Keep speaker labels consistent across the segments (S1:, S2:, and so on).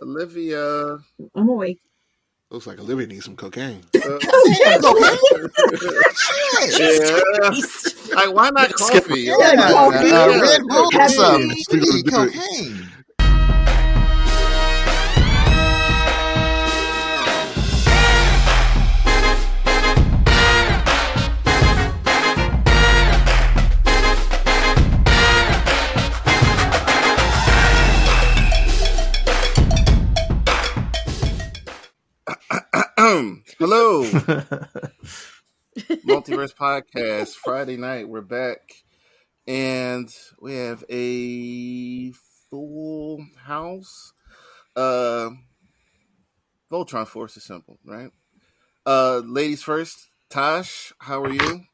S1: Olivia.
S2: I'm awake.
S3: Looks like Olivia needs some cocaine.
S4: Damn, cocaine.
S1: Yeah. Like, why not coffee?
S2: Yeah, coffee.
S4: Red Bull or something.
S3: Still
S4: You
S3: gonna
S4: need
S3: do it.
S4: cocaine.
S1: Hello. Multiverse Podcast. Friday night, we're back. And we have a full house. Voltron Force is simple, right? Ladies first. Tash, how are you?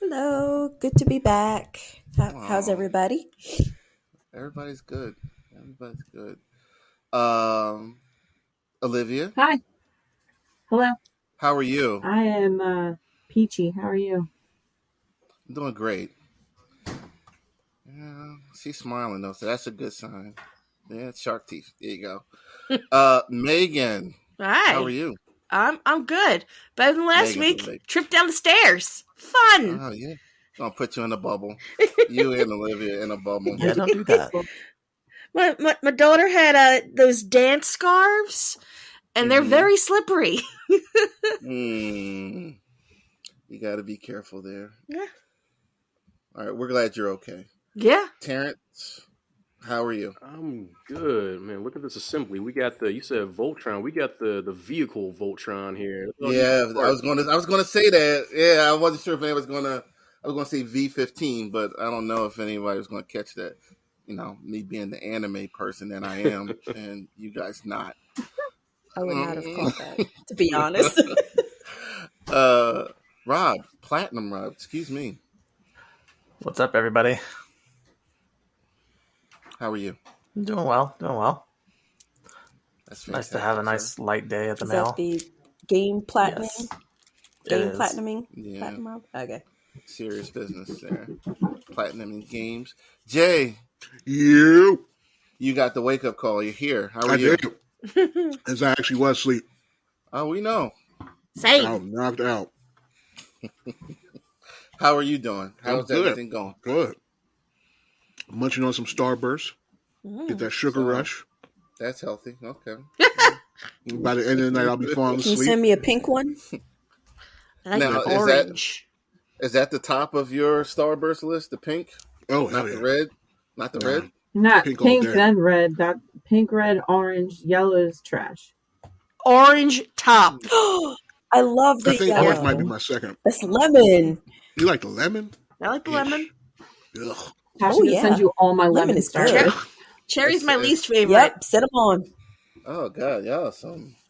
S5: Hello, good to be back. How's everybody?
S1: Everybody's good. Everybody's good. Olivia,
S2: Hi. Hello.
S1: how are you?
S2: I am peachy. How are you?
S1: I'm doing great. Yeah, she's smiling though, so that's a good sign. Yeah, it's shark teeth. There you go. Megan,
S6: Hi.
S1: how are you?
S6: I'm good. Better than last
S1: Megan's
S6: week. Trip down the stairs. Fun.
S1: Oh yeah, gonna put you in a bubble. You and Olivia in a bubble.
S4: Yeah, don't do that.
S6: My daughter had those dance scarves, and they're very slippery.
S1: You got to be careful there.
S6: Yeah.
S1: All right, we're glad you're okay.
S6: Yeah.
S1: Terrence, how are you?
S7: I'm good, man. Look at this assembly. We got you said Voltron. We got the vehicle Voltron here.
S1: Yeah, I was gonna say that. Yeah, I wasn't sure if anybody I was gonna say V15, but I don't know if anybody was gonna catch that. You know, me being the anime person that I am, and you guys not.
S5: I would not have caught that, to be honest.
S1: Platinum Rob, excuse me.
S8: What's up, everybody?
S1: How are you?
S8: I'm doing well.
S1: That's
S8: Nice to have a nice light day at the
S5: Is
S8: mail.
S5: that the game platinum?
S8: Yes, it
S5: Game
S8: is.
S5: platinuming?
S1: Yeah.
S5: Platinum Rob? Okay.
S1: Serious business there. Platinum in games. Jay,
S3: You.
S1: you got the wake up call. You're here. How are
S3: I
S1: you?
S3: did. As I actually was asleep.
S1: Oh, we know.
S6: Same.
S3: I'm knocked out.
S1: How are you doing? How's
S3: good.
S1: everything going?
S3: Good. Munching on some Starburst. Get that sugar rush.
S1: That's healthy. Okay.
S3: By the end of the night, I'll be falling
S5: Can you
S3: asleep.
S5: send me a pink one?
S6: I like
S1: Now,
S6: the
S1: is that-
S6: orange.
S1: Is that the top of your Starburst list? The pink?
S3: Oh,
S1: Not
S3: hell
S1: the
S3: yeah.
S1: red? Not the
S3: No.
S1: red?
S2: Not
S3: Pink
S2: pink,
S3: all day.
S2: then red. That pink, red, orange, yellow is trash.
S6: Orange top.
S5: I love the
S3: I think
S5: yellow.
S3: orange might be my second.
S5: That's lemon.
S3: You like the lemon?
S6: I like the lemon.
S3: Ugh.
S2: Tash,
S5: Oh,
S2: I'm gonna
S5: yeah.
S2: send you all my
S5: Lemon
S2: lemon
S5: is
S2: stars.
S5: good.
S6: Cherry's my
S1: It's-
S6: least favorite.
S5: Yep, set them on.
S1: Oh, God. Yeah.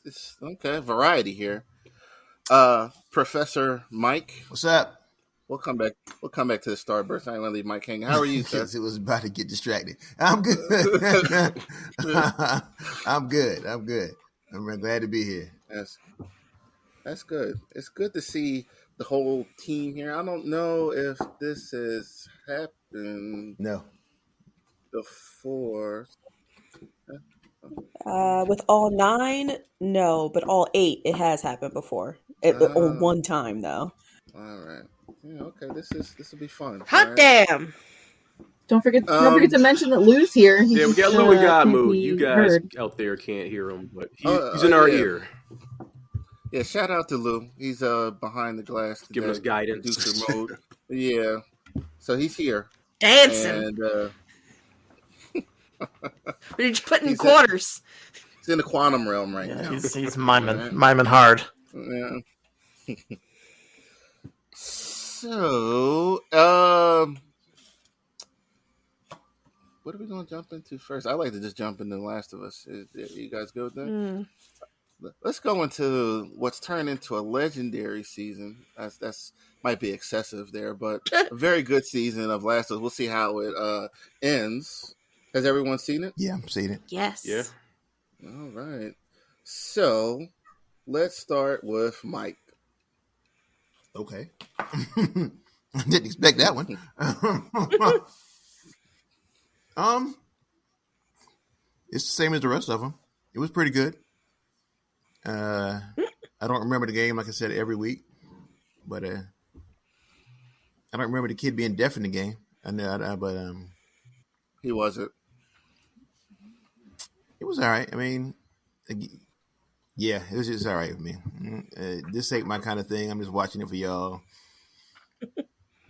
S1: It's okay. Variety here. Professor Mike,
S4: What's up?
S1: we'll come back to the Starburst. I ain't gonna leave Mike hanging. How are you, sir?
S4: Because it was about to get distracted. I'm good. I'm good. I'm glad to be here.
S1: That's good. It's good to see the whole team here. I don't know if this has happened
S4: No.
S1: before.
S5: With all 9, no, but all 8, it has happened before. Or one time, though.
S1: All right. Yeah. Okay. This will be fun.
S6: Hot
S1: all right?
S6: damn.
S2: Don't forget to mention that Lou's here. He
S7: Yeah, we
S2: just,
S7: got Lou and God
S2: can't
S7: move.
S2: be
S7: You guys
S2: heard.
S7: out there can't hear him, but
S1: Oh,
S7: he's in our
S1: yeah.
S7: ear,
S1: Yeah. Shout out to Lou. He's behind the glass today,
S7: giving us guidance.
S1: producer mode. Yeah. So he's here.
S6: Dancing.
S1: And
S6: But he's putting
S1: he's
S6: quarters.
S1: he's in the quantum realm right
S8: Yeah,
S1: now.
S8: he's miming hard.
S1: Yeah. So, what are we going to jump into first? I like to just jump into The Last of Us. You guys go with that? Let's go into what's turned into a legendary season. That's might be excessive there, but a very good season of Last of Us. We'll see how it ends. Has everyone seen it?
S4: Yeah, I'm seeing it.
S6: Yes.
S7: Yeah.
S1: All right. So, let's start with Mike.
S4: Okay. Didn't expect that one. It's the same as the rest of them. It was pretty good. I don't remember the game, like I said, every week, but I don't remember the kid being deaf in the game. I know, but
S1: He wasn't.
S4: it was all right. I mean, yeah, it was just all right with me. This ain't my kind of thing. I'm just watching it for y'all.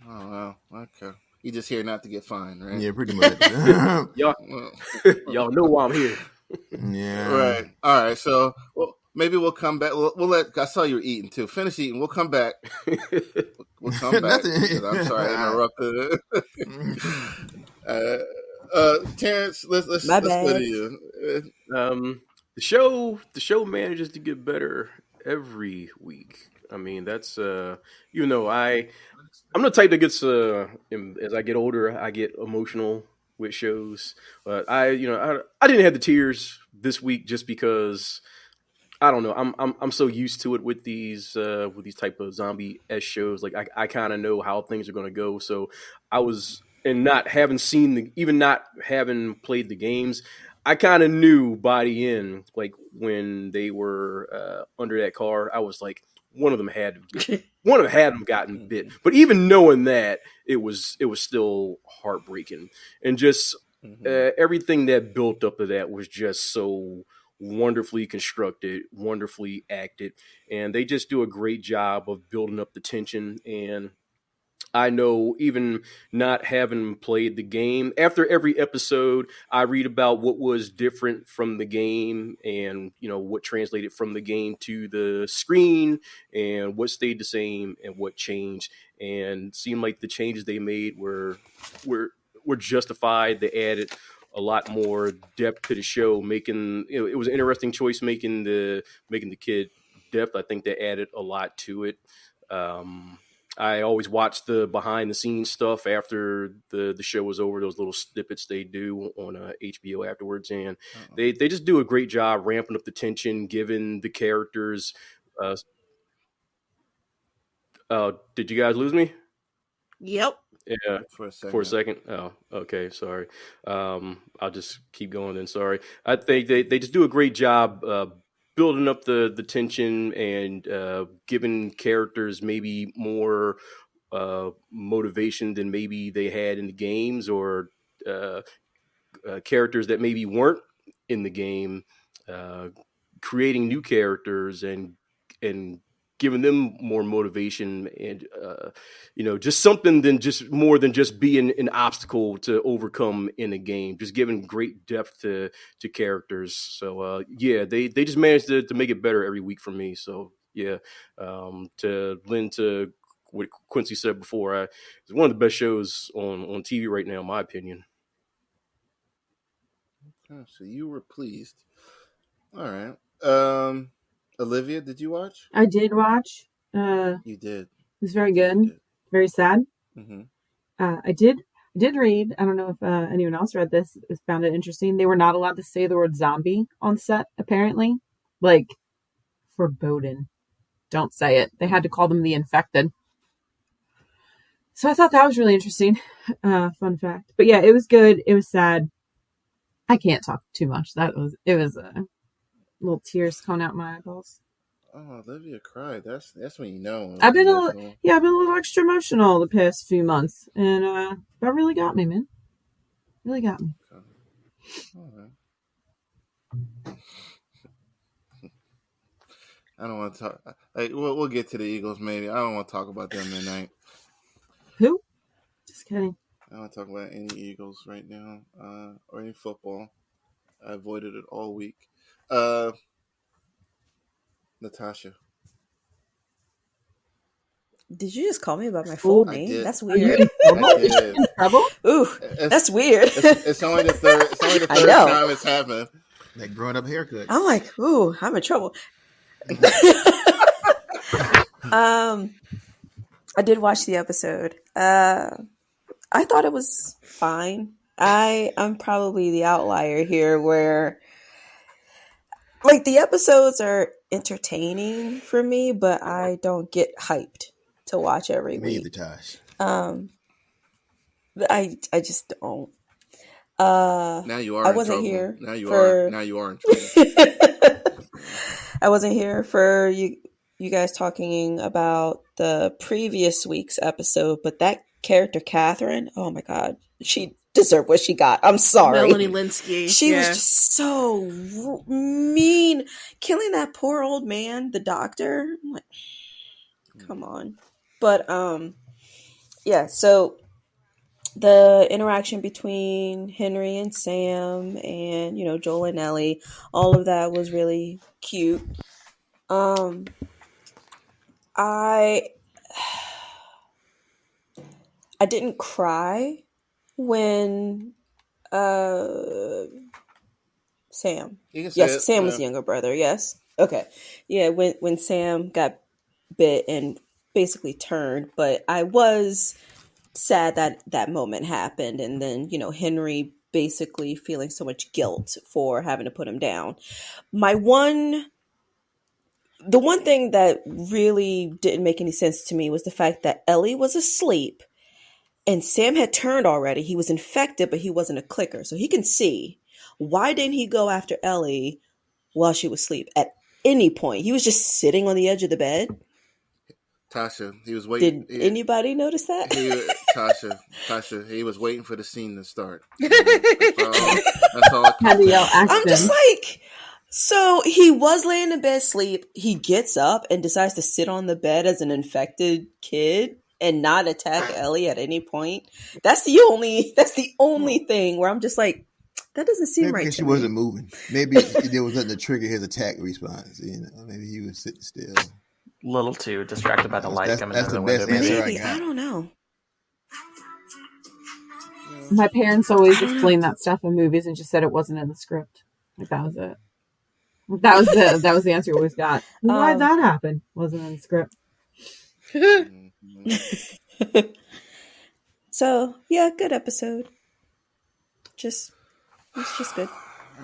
S1: Oh well, okay. You just here not to get fined, right?
S4: Yeah, pretty much.
S7: Y'all know why I'm here.
S4: Yeah.
S1: Right. All right. So maybe we'll come back. We'll let. I saw you were eating too. Finish eating. We'll come back. We'll come back. I'm sorry, I interrupted. Terrence, let's go to you.
S7: The show manages to get better every week. I mean, that's I'm the type that gets as I get older, I get emotional with shows. But I didn't have the tears this week just because I don't know. I'm so used to it with these type of zombie-esque shows. Like I kind of know how things are going to go. So I was and not having not having played the games, I kind of knew by the end, like when they were under that car, I was like, one of them had gotten bit. But even knowing that, it was still heartbreaking, and just everything that built up to that was just so wonderfully constructed, wonderfully acted, and they just do a great job of building up the tension. And I know, even not having played the game, after every episode, I read about what was different from the game and, what translated from the game to the screen and what stayed the same and what changed. And it seemed like the changes they made were justified. They added a lot more depth to the show, making, it was an interesting choice making the kid deaf. I think they added a lot to it. I always watch the behind the scenes stuff after the show was over, those little snippets they do on HBO afterwards. And they just do a great job ramping up the tension, giving the characters. Did you guys lose me?
S6: Yep.
S7: Yeah, for a second. Oh, okay. Sorry. I'll just keep going then. Sorry. I think they just do a great job building up the tension and giving characters maybe more motivation than maybe they had in the games, or characters that maybe weren't in the game, creating new characters and giving them more motivation and just something more than just being an obstacle to overcome in a game, just giving great depth to characters. So they just managed to make it better every week for me. So to lend to what Quincy said before, it's one of the best shows on TV right now, in my opinion.
S1: Okay, so you were pleased. All right. Olivia, did you watch?
S2: I did watch.
S1: You did.
S2: It was very good. Very sad.
S1: Mm-hmm.
S2: I did read. I don't know if anyone else read this. Found it interesting. They were not allowed to say the word zombie on set. Apparently, like forbidden. Don't say it. They had to call them the infected. So I thought that was really interesting. Fun fact. But yeah, it was good. It was sad. I can't talk too much. It was little tears coming out my eyeballs.
S1: Oh, Olivia cried. That's when you know.
S2: I've been a little extra emotional the past few months, and that really got me, man. Really got me.
S1: Okay. All right. I don't want to talk. We'll get to the Eagles, maybe. I don't want to talk about them tonight.
S2: Who? Just kidding.
S1: I don't want to talk about any Eagles right now, or any football. I avoided it all week. Natasha.
S5: Did you just call me by my full name? That's weird.
S2: I did. In trouble?
S5: Ooh, that's weird.
S1: It's only the third. It's only the third time it's happened.
S4: Like growing up haircut.
S5: I'm like, ooh, I'm in trouble. I did watch the episode. I thought it was fine. I'm probably the outlier here, where like the episodes are entertaining for me, but I don't get hyped to watch every week.
S4: Me either, Tash.
S5: I just don't.
S1: Now you are
S5: I
S1: in
S5: wasn't
S1: trouble.
S5: here.
S1: Now you
S5: for...
S1: are. Now you are in trouble.
S5: I wasn't here for you guys talking about the previous week's episode, but that character Catherine, oh my god, she deserved what she got. I'm sorry,
S6: Melanie Linsky.
S5: She was just so mean, killing that poor old man, the doctor. I'm like, come on. But yeah. So the interaction between Henry and Sam, and Joel and Ellie, all of that was really cute. I didn't cry when Sam. Yes, Sam was the younger brother. Yes. Okay. Yeah, when Sam got bit and basically turned, but I was sad that that moment happened, and then Henry basically feeling so much guilt for having to put him down. The one thing that really didn't make any sense to me was the fact that Ellie was asleep and Sam had turned already. He was infected, but he wasn't a clicker, so he can see. Why didn't he go after Ellie while she was asleep at any point? He was just sitting on the edge of the bed.
S1: Tasha, he was waiting.
S5: Did anybody notice that?
S1: Tasha, he was waiting for the scene to start. That's all.
S5: I'm just like, so he was laying in bed asleep. He gets up and decides to sit on the bed as an infected kid and not attack Ellie at any point. That's the only thing where I'm just like, that doesn't seem
S4: maybe
S5: right.
S4: Because she wasn't moving. Maybe there was nothing to trigger his attack response. Maybe he was sitting still.
S8: Little too distracted by the light coming in the window.
S5: Maybe I don't know.
S2: My parents always explained that stuff in movies and just said it wasn't in the script. Like that was it. That was the answer we always got. Why'd that happen? Wasn't in the script.
S5: So yeah, good episode. It's just good.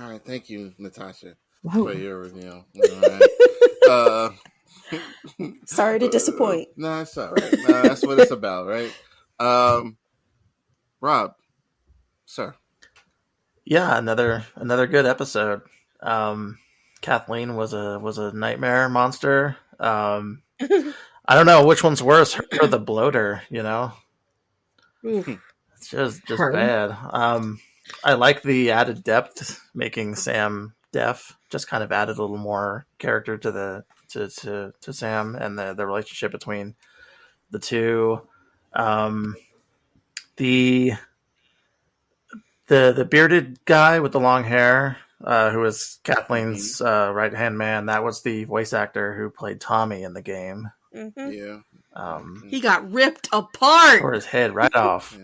S1: All right, thank you, Natasha,
S2: Whoa.
S1: for your review. All right.
S5: Sorry to disappoint.
S1: No, it's all right. No, that's what it's about, right? Rob, sir.
S8: Yeah, another good episode. Kathleen was a nightmare monster. I don't know which one's worse, her or the bloater. It's just bad. I like the added depth, making Sam deaf. Just kind of added a little more character to to Sam and the relationship between the two. The bearded guy with the long hair, who was Kathleen's right hand man, that was the voice actor who played Tommy in the game.
S6: Mm-hmm.
S1: Yeah.
S6: He got ripped apart.
S8: Tore his head right off.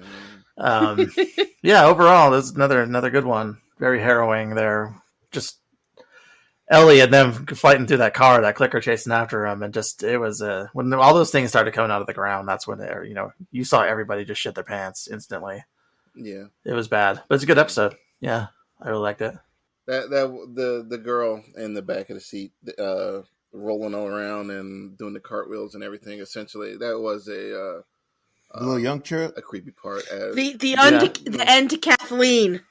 S8: Yeah, overall, this is another good one. Very harrowing there. Just Ellie and them fighting through that car, that clicker chasing after him, and it was when all those things started coming out of the ground. That's when you saw everybody just shit their pants instantly.
S1: Yeah,
S8: it was bad, but it's a good episode. Yeah, I really liked it.
S1: That the girl in the back of the seat, rolling all around and doing the cartwheels and everything. Essentially, that was a
S4: little young child,
S1: a creepy part.
S6: The end to Kathleen.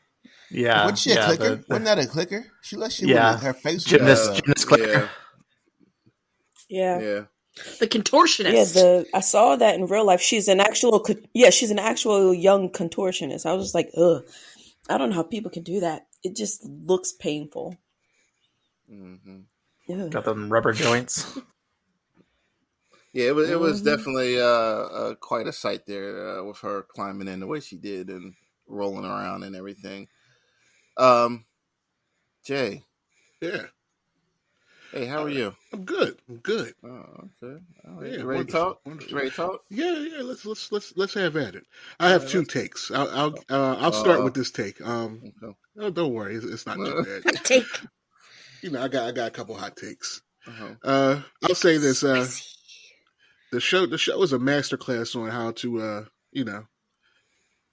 S8: Yeah,
S4: wasn't she a clicker? Wasn't that a clicker? She her face
S8: gymnast clicker.
S5: Yeah.
S6: The contortionist.
S5: Yeah, I saw that in real life. She's an actual young contortionist. I was just like, ugh. I don't know how people can do that. It just looks painful.
S1: Mm-hmm.
S8: Got them rubber joints.
S1: Yeah, it was definitely quite a sight there with her climbing in the way she did and rolling around and everything. Jay.
S3: Yeah.
S1: Hey, how are you?
S3: I'm good.
S1: Oh, okay. Oh,
S3: yeah,
S1: you ready to talk? You ready to talk?
S3: Yeah. Let's have at it. I have two takes. I'll start with this take.
S1: Okay.
S3: Oh, don't worry, it's not too bad.
S6: Take.
S3: I got a couple hot takes.
S1: Uh-huh.
S3: I'll say this. The show is a masterclass on how to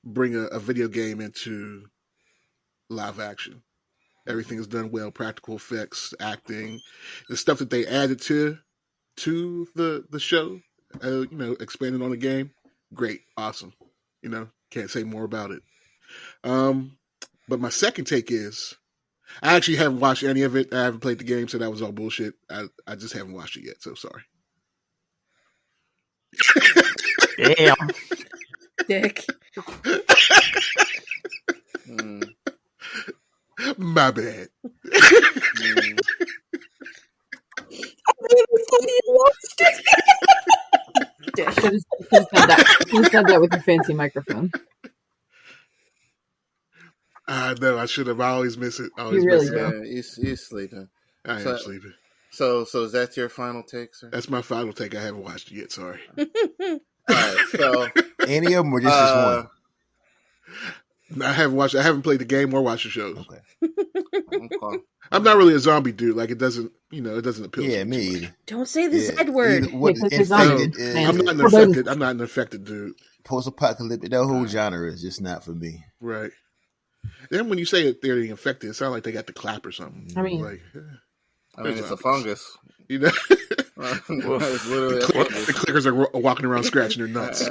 S3: bring a video game into live action. Everything is done well, practical effects, acting, the stuff that they added to the show, expanding on the game. Great, awesome. Can't say more about it. But my second take is, I actually haven't watched any of it. I haven't played the game, so that was all bullshit. I just haven't watched it yet, so sorry.
S8: Damn.
S6: Dick.
S3: My bad.
S2: Dick. Should have said that with your fancy microphone.
S3: No, I should have. I always miss it.
S2: You really
S1: do. You're sleeping.
S3: I am sleeping.
S1: So is that your final take, sir?
S3: That's my final take. I haven't watched it yet. Sorry.
S1: All right. So
S4: any of them or just this one?
S3: I haven't watched. I haven't played the game or watched the shows.
S1: Okay.
S3: I'm not really a zombie dude. Like it doesn't appeal.
S4: Yeah,
S3: to
S4: me either.
S6: Don't say the Z word.
S3: I'm not an infected dude.
S4: Post-apocalyptic, that whole genre is just not for me.
S3: Right. Then when you say that they're the infected, it sounds like they got the clap or something.
S2: I mean,
S1: it's a fungus.
S3: You know,
S1: it's literally a fungus.
S3: The clickers are walking around scratching their nuts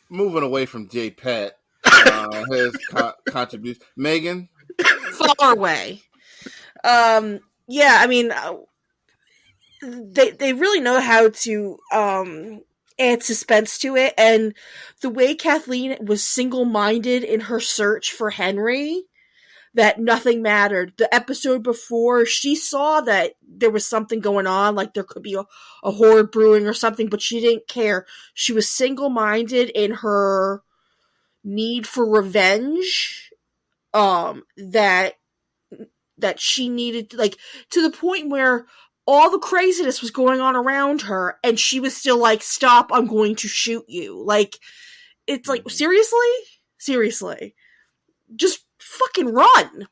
S1: moving away from J. Pat, his contribution. Megan?
S6: Far away. Yeah, I mean, they really know how to add suspense to it, and the way Kathleen was single-minded in her search for Henry, that nothing mattered. The episode before, she saw that there was something going on, like there could be a horde brewing or something, but she didn't care. She was single-minded in her need for revenge, that she needed, like, to the point where all the craziness was going on around her, and she was still like, stop, I'm going to shoot you. Like, it's like, seriously, just fucking run.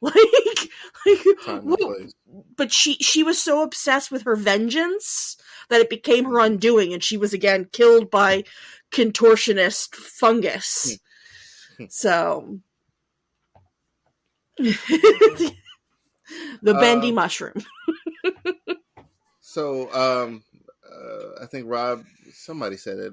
S6: But she was so obsessed with her vengeance that it became her undoing, and she was again killed by contortionist fungus. So the bendy mushroom.
S1: So I think Rob, somebody said it.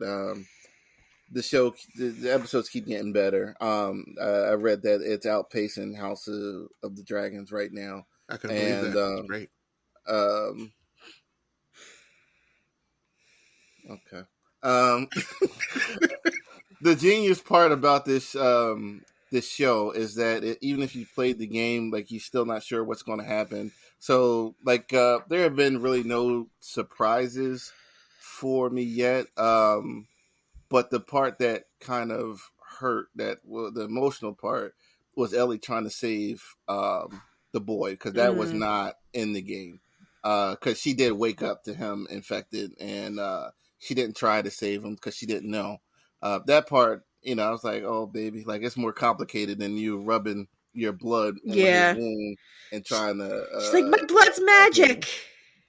S1: The episodes keep getting better. I read that it's outpacing House of the Dragons right now.
S3: I can believe that. Great.
S1: Okay. The genius part about this show is that even if you played the game, like, you're still not sure what's going to happen. So, like, there have been really no surprises for me yet. But the part that kind of hurt, the emotional part, was Ellie trying to save the boy, because that was not in the game. Because she did wake up to him infected, and she didn't try to save him because she didn't know. That part, I was like, oh, baby, like, it's more complicated than you rubbing your blood on his wound and trying to...
S6: She's like, my blood's magic!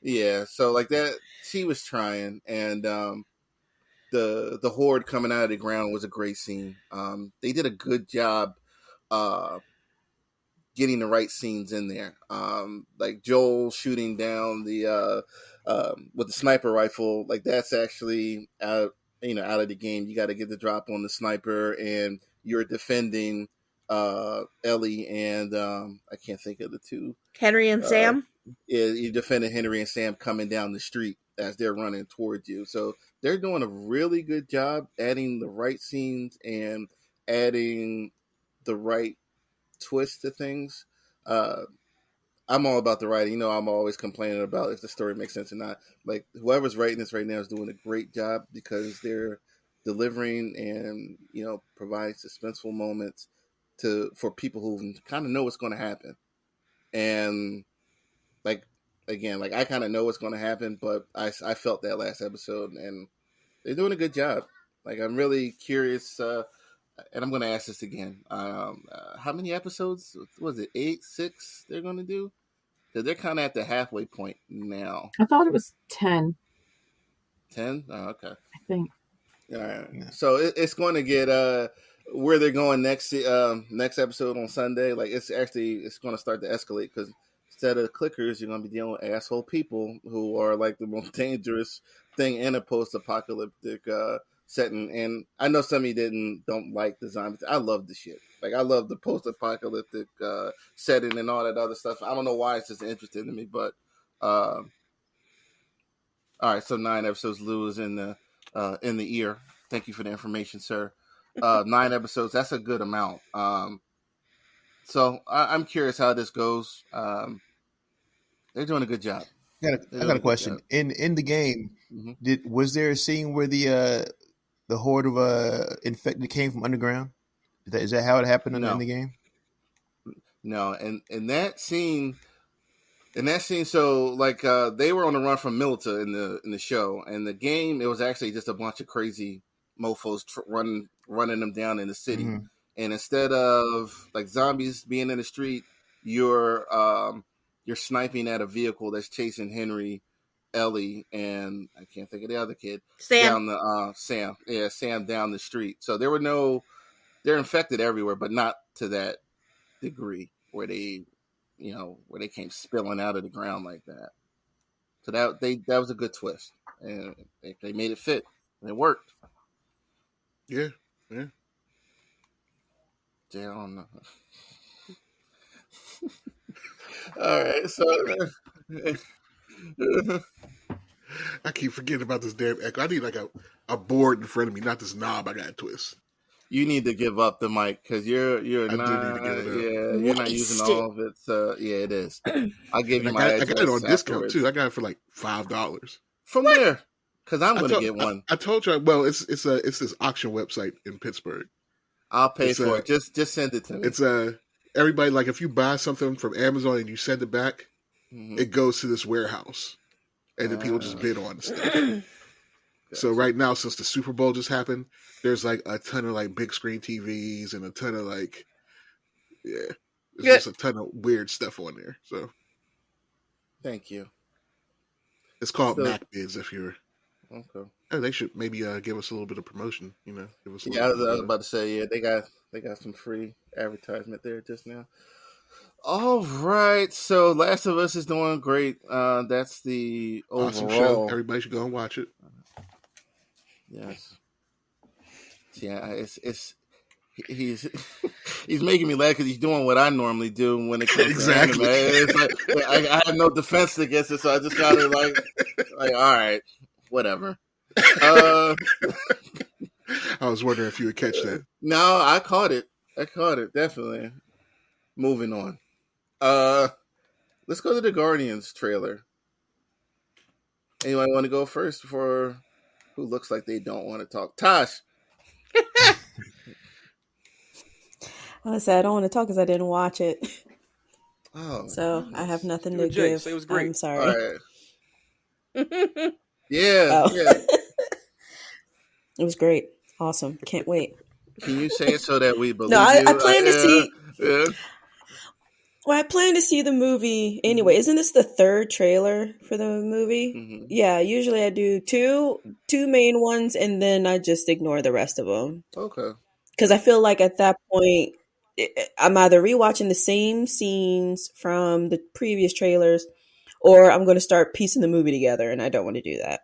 S1: Yeah, so, like, that, she was trying, and the horde coming out of the ground was a great scene. They did a good job getting the right scenes in there. Like Joel shooting down the with the sniper rifle, like, that's actually out of the game. You got to get the drop on the sniper, and you're defending Ellie and I can't think of the two.
S6: Henry and Sam?
S1: Yeah, you defended Henry and Sam coming down the street as they're running towards you. So they're doing a really good job adding the right scenes and adding the right twist to things. I'm all about the writing. I'm always complaining about if the story makes sense or not. Like, whoever's writing this right now is doing a great job, because they're delivering and, providing suspenseful moments for people who kind of know what's going to happen. And, like, again, like, I kind of know what's going to happen, but I felt that last episode, and they're doing a good job. Like, I'm really curious, and I'm going to ask this again. How many episodes? Was it 8, 6 they're going to do? Because they're kind of at the halfway point now.
S2: I thought it was 10.
S1: 10? Oh, okay.
S2: I think.
S1: All right. So it's going to get where they're going next episode on Sunday. Like, it's going to start to escalate, because instead of clickers, you're gonna be dealing with asshole people who are like the most dangerous thing in a post-apocalyptic setting. And I know some of you don't like the zombies. I love the shit. Like I love the post-apocalyptic setting and all that other stuff. I don't know why it's just interesting to me, but all right. So 9 episodes. Lou is in the ear. Thank you for the information, sir. 9 episodes. That's a good amount. So I'm curious how this goes. They're doing a good job.
S4: I got a question. In the game, was there a scene where the horde of infected came from underground? Is that how it happened in the game?
S1: No, and in that scene, so like they were on the run from Milita in the show, and the game it was actually just a bunch of crazy mofo's running them down in the city, and instead of like zombies being in the street, you're sniping at a vehicle that's chasing Henry, Ellie, and I can't think of the other kid.
S6: Sam.
S1: Down the Sam. Yeah, Sam down the street. So they're infected everywhere, but not to that degree where they came spilling out of the ground like that. So that was a good twist, and they made it fit, and it worked.
S3: Yeah.
S1: Yeah, I don't know. All right, so
S3: I keep forgetting about this damn echo. I need like a board in front of me, not this knob I got to twist.
S1: You need to give up the mic because you're not. You're not using all of it. Yeah, it is. I'll give you my address.
S3: I got it on discount
S1: afterwards.
S3: too. I got it for like $5.
S1: From where? Because I'm going to get one.
S3: I told you. Well, it's this auction website in Pittsburgh.
S1: I'll pay for it. Just send it to me.
S3: It's everybody, like if you buy something from Amazon and you send it back, it goes to this warehouse, and then people just bid on the stuff. So right now, since the Super Bowl just happened, there's like a ton of like big screen TVs and a ton of like, there's just a ton of weird stuff on there. So,
S1: thank you.
S3: It's called Mac Bids. If you're
S1: okay,
S3: they should maybe give us a little bit of promotion. Give us.
S1: I was about to say, they got some free advertisement there just now. All right, so Last of Us is doing great. That's the overall
S3: awesome show. Everybody should go and watch it.
S1: Yes. Yeah, he's making me laugh because he's doing what I normally do when it comes to anime. It's like, I have no defense against it, so I just gotta like all right, whatever.
S3: I was wondering if you would catch that.
S1: No, I caught it. Definitely. Moving on. Let's go to the Guardians trailer. Anybody want to go first before? Who looks like they don't want to talk? Tash.
S5: I said I don't want to talk because I didn't watch it.
S1: Oh,
S5: so nice. I have nothing to give.
S7: Say it was great.
S5: I'm sorry.
S1: Right. Yeah.
S5: It was great. Awesome. Can't wait.
S1: Can you say it so that we believe
S5: you? I plan to see.
S1: Yeah.
S5: Well, I plan to see the movie anyway. Isn't this the third trailer for the movie? Mm-hmm. Yeah, usually I do two main ones, and then I just ignore the rest of them.
S1: Okay.
S5: Because I feel like at that point, I'm either rewatching the same scenes from the previous trailers, or I'm going to start piecing the movie together, and I don't want to do that.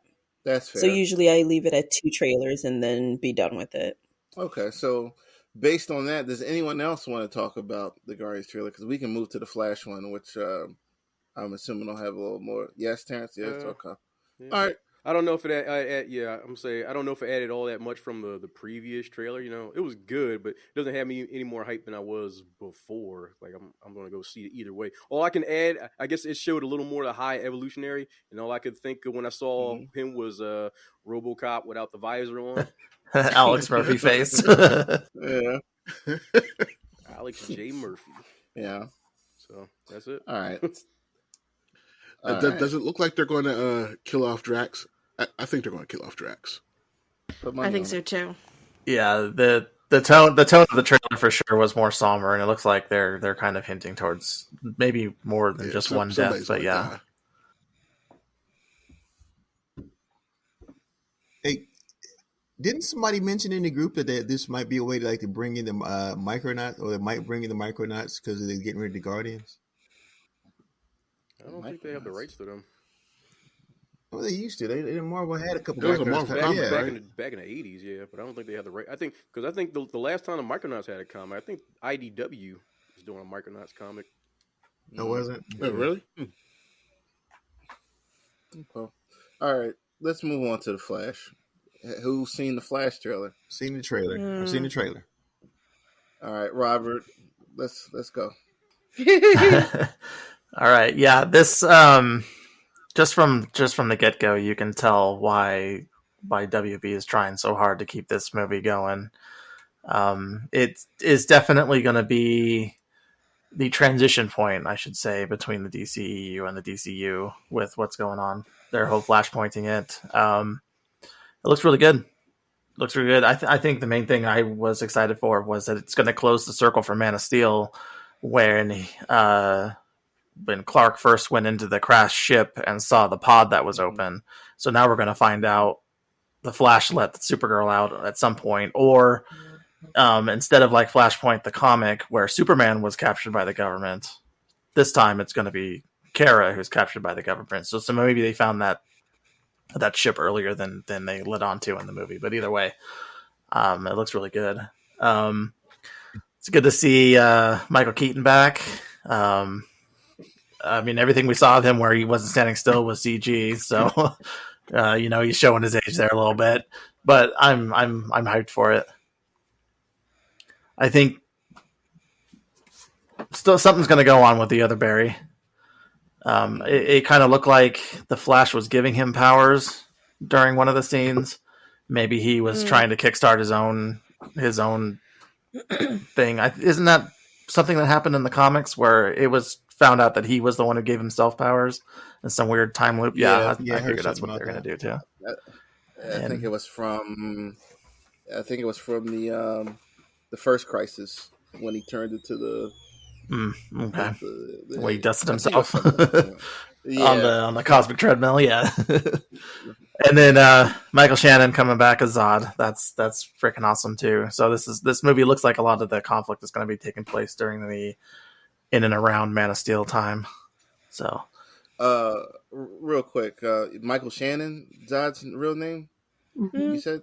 S1: That's fair.
S5: So usually I leave it at 2 trailers and then be done with it.
S1: Okay, so based on that, does anyone else want to talk about the Guardians trailer? Because we can move to the Flash one, which I'm assuming will have a little more. Yes, Terrence? Yes? Okay. Yeah. All right.
S7: I don't know if it I don't know if it added all that much from the previous trailer. It was good, but it doesn't have me any more hype than I was before. Like I'm going to go see it either way. All I can add, I guess it showed a little more of the high evolutionary, and all I could think of when I saw him was RoboCop without the visor on.
S8: Alex Murphy face.
S1: Yeah.
S7: Alex J. Murphy.
S1: Yeah.
S7: So that's it.
S1: All right.
S3: Does it look like they're going to kill off Drax? I think they're going to kill off Drax.
S6: I think so too.
S8: Yeah, the tone of the trailer for sure was more somber, and it looks like they're kind of hinting towards maybe more than just one death. But yeah.
S4: Hey, didn't somebody mention in the group that this might be a way to bring in the Micronauts, or they might bring in the Micronauts because they're getting rid of the Guardians?
S7: I don't think they have the rights to them.
S4: Well, they used to. They Marvel had a couple.
S3: It was a Marvel comic, right?
S7: Back in the 80s, yeah, but I don't think they have the right. I think the last time the Micronauts had a comic, I think IDW is doing a Micronauts comic.
S4: No, wasn't.
S3: Oh, really?
S1: Okay. All right, let's move on to the Flash. Who's seen the Flash trailer?
S4: Seen the trailer. I've seen the trailer.
S1: All right, Robert, let's go.
S8: All right, yeah. This just from the get go, you can tell why WB is trying so hard to keep this movie going. It is definitely going to be the transition point, I should say, between the DCEU and the DCU with what's going on. Their whole flashpointing it. It looks really good. Looks really good. I think the main thing I was excited for was that it's going to close the circle for Man of Steel when Clark first went into the crashed ship and saw the pod that was open. So now we're going to find out the Flash let Supergirl out at some point, or instead of like Flashpoint the comic where Superman was captured by the government, this time it's going to be Kara who's captured by the government. So maybe they found that ship earlier than they led on to in the movie. But either way, it looks really good. It's good to see Michael Keaton back. I mean, everything we saw of him where he wasn't standing still was CG. So he's showing his age there a little bit. But I'm hyped for it. I think still something's going to go on with the other Barry. It kind of looked like the Flash was giving him powers during one of the scenes. Maybe he was trying to kickstart his own thing. Isn't that something that happened in the comics where it was found out that he was the one who gave himself powers in some weird time loop? I figured that's what they're going to do too.
S1: I think it was from the first Crisis when he turned into the.
S8: Well, he dusted himself on the cosmic treadmill, yeah. And then Michael Shannon coming back as Zod. That's freaking awesome too. So this movie looks like a lot of the conflict is going to be taking place during the in and around Man of Steel time. So,
S1: real quick, Michael Shannon, Zod's real name.
S5: Mm-hmm.
S1: You said.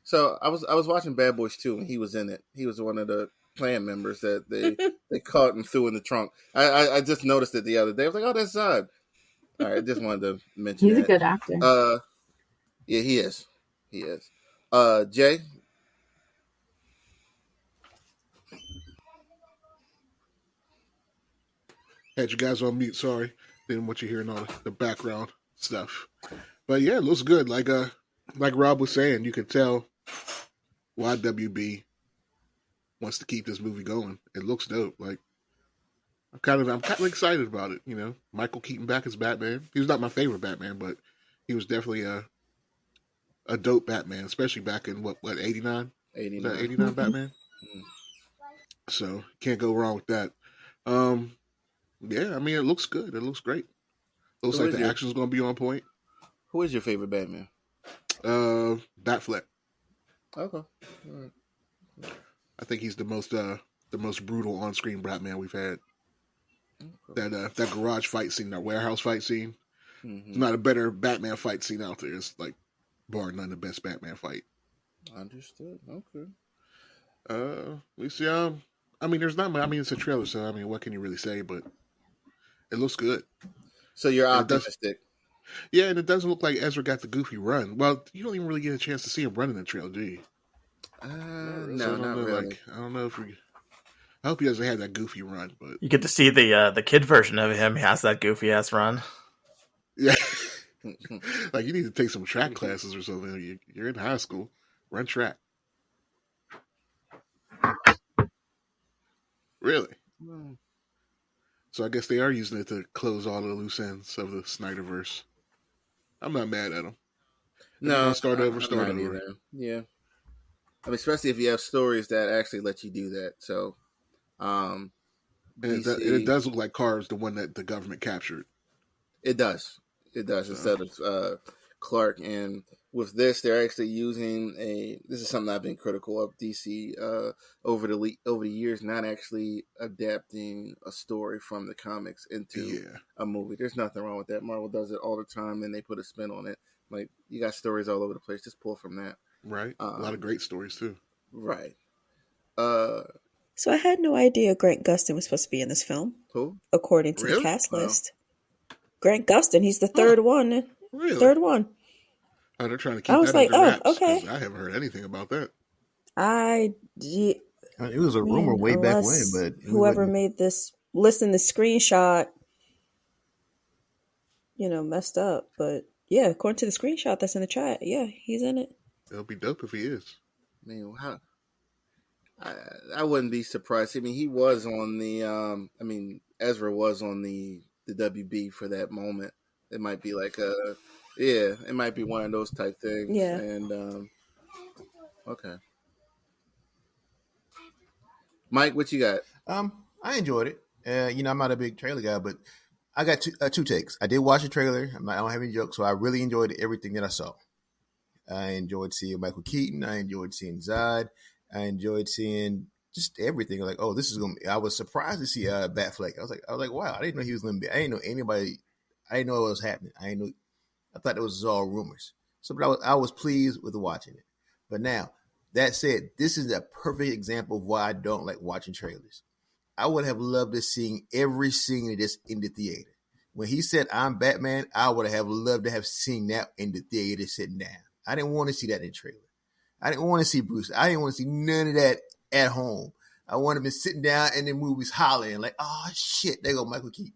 S1: So I was watching Bad Boys 2 and he was in it. He was one of the Klan members that they caught and threw in the trunk. I just noticed it the other day. I was like, oh, that's Zod. All right, I just wanted to mention
S2: He's
S1: that.
S2: a good actor.
S1: Yeah, he is. Jay?
S3: Had you guys on mute, sorry. Didn't want you hearing all the background stuff. But yeah, it looks good. Like Rob was saying, you can tell why WB wants to keep this movie going. It looks dope. Like I'm kind of excited about it. Michael Keaton back as Batman. He was not my favorite Batman, but he was definitely a dope Batman, especially back in what 89?
S1: 89.
S3: 89 Batman. So can't go wrong with that. Yeah, I mean it looks good. It looks great. Looks like the action's going to be on point.
S1: Who is your favorite Batman?
S3: Batfleck.
S1: Okay. All right.
S3: I think he's the most brutal on-screen Batman we've had. Okay. That garage fight scene, that warehouse fight scene, There's not a better Batman fight scene out there. It's like bar none the best Batman fight.
S1: Understood. Okay.
S3: We see. I mean, there's not. I mean, it's a trailer, so I mean, what can you really say? But it looks good.
S1: So you're optimistic.
S3: Yeah, and it doesn't look like Ezra got the goofy run. Well, you don't even really get a chance to see him run in the trailer, do you?
S1: No, not really.
S3: I don't know if we. I hope he doesn't have that goofy run, but
S8: you get to see the kid version of him. He has that goofy ass run.
S3: Yeah, like you need to take some track classes or something. You're in high school, run track. Really? So I guess they are using it to close all the loose ends of the Snyderverse. I'm not mad at them.
S1: No,
S3: start over.
S1: Yeah, I mean, especially if you have stories that actually let you do that. So,
S3: it does look like Kara's the one that the government captured.
S1: It does. Instead of Clark, and with this, they're actually using this is something I've been critical of DC over the years, not actually adapting a story from the comics into a movie. There's nothing wrong with that. Marvel does it all the time, and they put a spin on it. Like, you got stories all over the place. Just pull from that.
S3: Right. A lot of great stories too.
S1: Right.
S5: So I had no idea Grant Gustin was supposed to be in this film.
S1: Who?
S5: According to the cast list. Grant Gustin, he's the third one.
S3: Really?
S5: Third one.
S3: Oh, they're trying to keep that under wraps,
S5: okay.
S3: I haven't heard anything about that.
S4: It was a rumor way back when, but
S5: whoever made this list in the screenshot, messed up. But yeah, according to the screenshot that's in the chat, yeah, he's in it.
S3: It'll be dope if he is.
S1: I mean, I wouldn't be surprised. I mean, he was on the. Ezra was on the WB for that moment. It might be like it might be one of those type things.
S5: Yeah.
S1: And okay, Mike, what you got?
S4: I enjoyed it. I'm not a big trailer guy, but I got two takes. I did watch the trailer. I don't have any jokes, so I really enjoyed everything that I saw. I enjoyed seeing Michael Keaton. I enjoyed seeing Zod. I enjoyed seeing just everything. Like, oh, this is gonna be. I was surprised to see Batfleck. I was like, wow, I didn't know he was gonna be. I didn't know anybody. I didn't know what was happening. I thought it was all rumors. So, but I was pleased with watching it. But now, that said, this is a perfect example of why I don't like watching trailers. I would have loved to see every scene of this in the theater. When he said, "I'm Batman," I would have loved to have seen that in the theater sitting down. I didn't want to see that in the trailer. I didn't want to see Bruce. I didn't want to see none of that at home. I wanted to be sitting down in the movies hollering like, "Oh shit, there go Michael Keaton."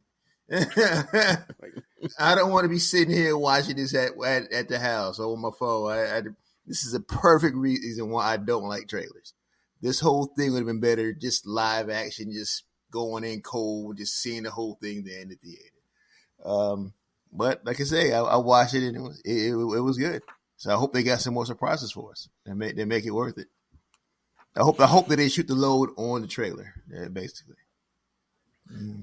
S4: I don't want to be sitting here watching this at the house or on my phone. This is a perfect reason why I don't like trailers. This whole thing would have been better just live action, just going in cold, just seeing the whole thing there in the theater. But like I say, I watched it and it was good. So I hope they got some more surprises for us and they make it worth it. I hope that they shoot the load on the trailer, basically.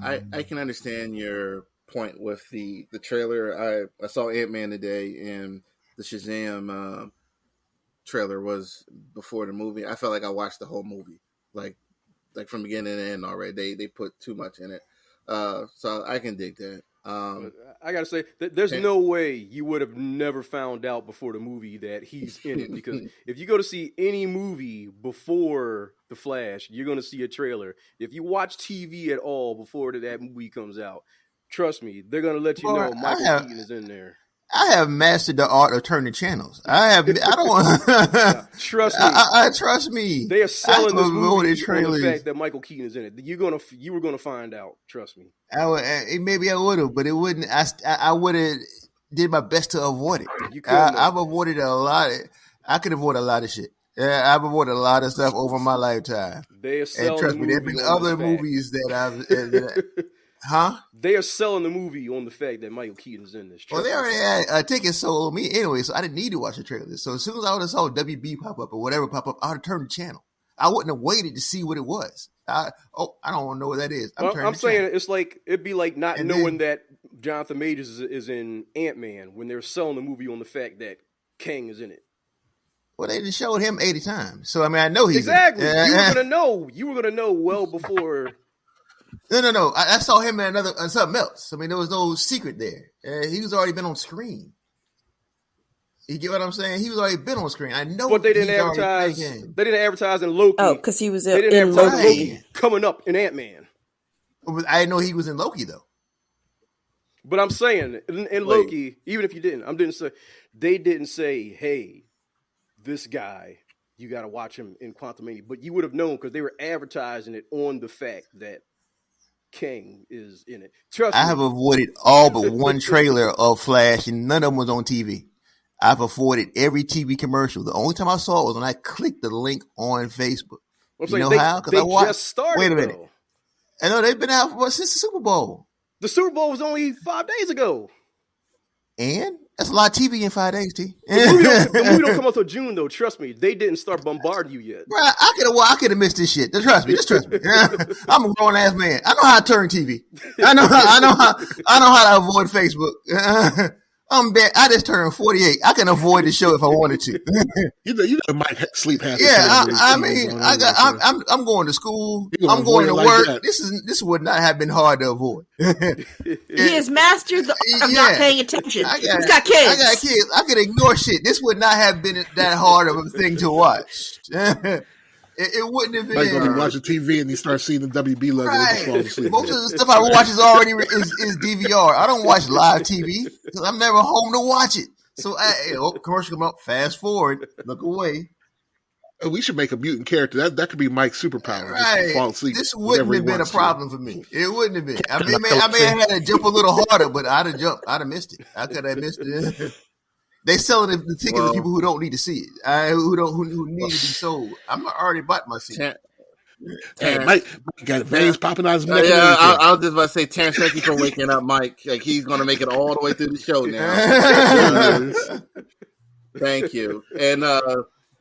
S1: I can understand your point with the trailer. I saw Ant-Man today, and the Shazam trailer was before the movie. I felt like I watched the whole movie, like from beginning to end already. They put too much in it, so I can dig that.
S7: I gotta say, there's no way you would have never found out before the movie that he's in it, because if you go to see any movie before The Flash, you're gonna see a trailer. If you watch TV at all before that movie comes out, trust me, they're gonna let you know Michael Keaton is in there.
S4: I have mastered the art of turning channels. I don't want.
S7: Trust me.
S4: I trust me.
S7: They are selling this movie on the fact that Michael Keaton is in it. You were gonna find out. Trust me.
S4: Maybe I would have, but it wouldn't. I would have did my best to avoid it. I've avoided a lot. I could avoid a lot of shit. I've avoided a lot of stuff over my lifetime.
S7: They are selling.
S4: And trust me, there've been other movies that I've. Huh?
S7: They are selling the movie on the fact that Michael Keaton's in this.
S4: Well, they already had a ticket sold on me anyway, so I didn't need to watch the trailer. So as soon as I would have saw WB pop up or whatever pop up, I would have turned the channel. I wouldn't have waited to see what it was. I don't want to know what that is.
S7: I'm saying it's like it'd be like not knowing that Jonathan Majors is in Ant-Man when they're selling the movie on the fact that Kang is in it.
S4: Well, they just showed him 80 times, so I mean I know he's
S7: exactly. You were gonna know well before.
S4: No. I saw him in something else. I mean, there was no secret there. He was already been on screen. You get what I'm saying? He was already been on screen. I know.
S7: But they didn't advertise. They didn't advertise in Loki.
S5: Oh, because he was
S7: in Loki coming up in Ant-Man.
S4: I didn't know he was in Loki though.
S7: But I'm saying in Loki, even if you didn't, they didn't say, "Hey, this guy, you got to watch him in Quantumania." But you would have known because they were advertising it on the fact that Kang is in it. Trust me.
S4: I have avoided all but one trailer of Flash, and none of them was on TV. I've avoided every TV commercial. The only time I saw it was when I clicked the link on Facebook. You know how? Because I watched.
S7: Just started,
S4: wait a minute. I know they've been out since the Super Bowl.
S7: The Super Bowl was only 5 days ago.
S4: And that's a lot of TV in 5 days, T.
S7: The movie don't come out till June, though. Trust me, they didn't start bombarding you yet.
S4: Bro, I could have missed this shit. Just trust me. I'm a grown ass man. I know how to turn TV. I know how to avoid Facebook. I just turned 48. I can avoid the show if I wanted to.
S3: You know, Mike sleep half the
S4: Yeah,
S3: time.
S4: I'm going to school.
S3: You gonna
S4: I'm going to
S3: avoid it like
S4: work.
S3: that.
S4: This would not have been hard to avoid.
S6: He has mastered the art of not paying attention. He's got kids.
S4: I got kids. I could ignore shit. This would not have been that hard of a thing to watch. It wouldn't have been.
S3: Mike's gonna be watching TV and he starts seeing the WB logo and just falls asleep.
S4: Most of the stuff I watch is already is DVR. I don't watch live TV because I'm never home to watch it. So commercial come up, fast forward, look away.
S3: We should make a mutant character. That could be Mike's superpower.
S4: Right.
S3: Just to fall asleep.
S4: This wouldn't have been a problem for me. It wouldn't have been. I may have had to jump a little harder, but I'd have jumped. I'd have missed it. I could have missed it. They selling the tickets to people who don't need to see it. Who need to be sold. I'm already bought my seat.
S3: Hey, Mike got veins popping out his neck.
S1: I was just about to say, Terrence, thank you for waking up Mike. Like, he's going to make it all the way through the show now. Thank you. And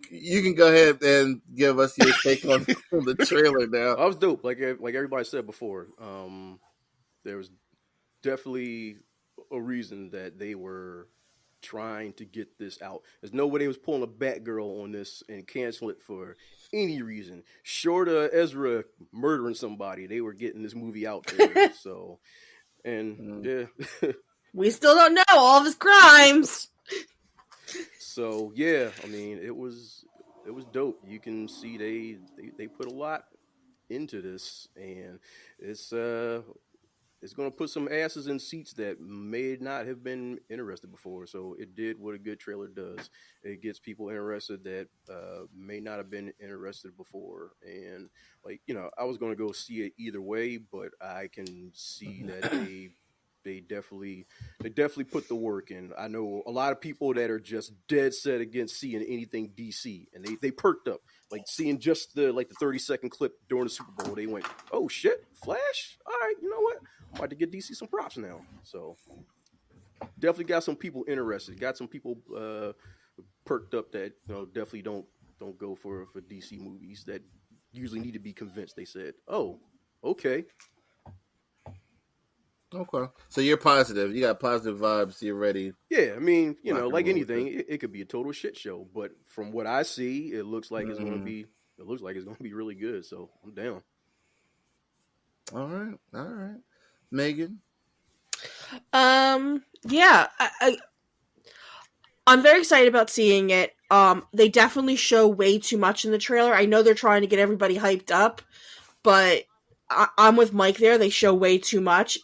S1: you can go ahead and give us your take on the trailer now.
S7: I was dope, like everybody said before. There was definitely a reason that they were trying to get this out. There's no way they was pulling a Batgirl on this and cancel it for any reason. Short of Ezra murdering somebody, they were getting this movie out there. So, and yeah.
S6: We still don't know all of his crimes.
S7: So yeah, I mean, it was dope. You can see they put a lot into this, and it's going to put some asses in seats that may not have been interested before. So it did what a good trailer does. It gets people interested that may not have been interested before. And I was going to go see it either way, but I can see that they definitely put the work in. I know a lot of people that are just dead set against seeing anything DC, and they perked up. Like seeing just the 30-second clip during the Super Bowl, they went, "Oh shit, Flash! All right, you know what? I'm about to get DC some props now." So definitely got some people interested. Got some people perked up that definitely don't go for DC movies that usually need to be convinced. They said, "Oh, okay."
S1: Okay, so you're positive. You got positive vibes. You're ready.
S7: Yeah, I mean, like anything, it could be a total shit show. But from what I see, it looks like it's going to be. It looks like it's going to be really good. So I'm down.
S1: All right, Megan.
S6: Yeah, I'm very excited about seeing it. They definitely show way too much in the trailer. I know they're trying to get everybody hyped up, but I'm with Mike there. They show way too much.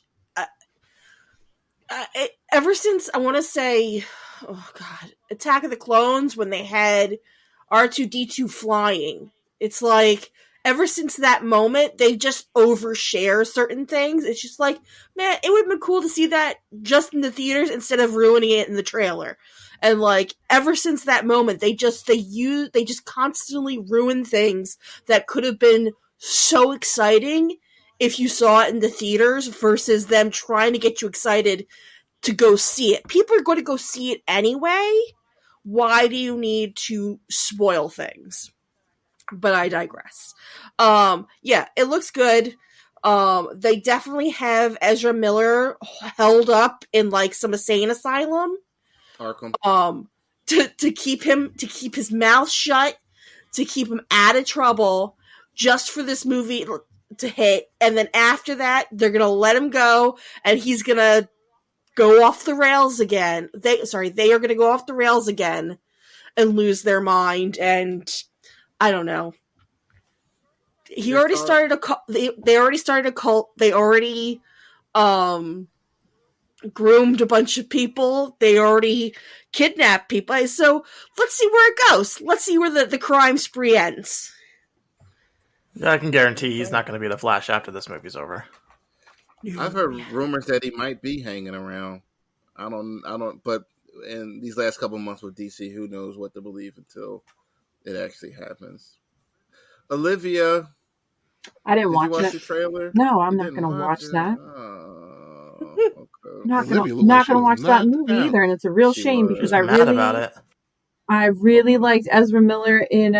S6: Ever since, I want to say, oh god, Attack of the Clones, when they had R2-D2 flying, it's like, ever since that moment, they just overshare certain things. It's just like, man, it would have been cool to see that just in the theaters instead of ruining it in the trailer. And ever since that moment, they just constantly ruin things that could have been so exciting if you saw it in the theaters versus them trying to get you excited to go see it. People are going to go see it anyway. Why do you need to spoil things? But I digress. Yeah, it looks good. They definitely have Ezra Miller held up in some insane asylum.
S1: Arkham.
S6: To keep his mouth shut, to keep him out of trouble, just for this movie to hit, and then after that they're gonna let him go, and he's gonna go off the rails again. They are gonna go off the rails again and lose their mind, and I don't know. He already started a cult. They already started a cult. They already groomed a bunch of people. They already kidnapped people. So let's see where it goes. Let's see where the crime spree ends.
S8: I can guarantee he's not going to be the Flash after this movie's over.
S1: I've heard rumors that he might be hanging around. I don't. But in these last couple of months with DC, who knows what to believe until it actually happens. Olivia,
S2: I didn't watch
S1: you watch
S2: it.
S1: the trailer?
S2: No, I'm not going to watch that.
S1: Oh, okay.
S2: Not going to watch that movie either, and it's a real shame because I really liked Ezra Miller in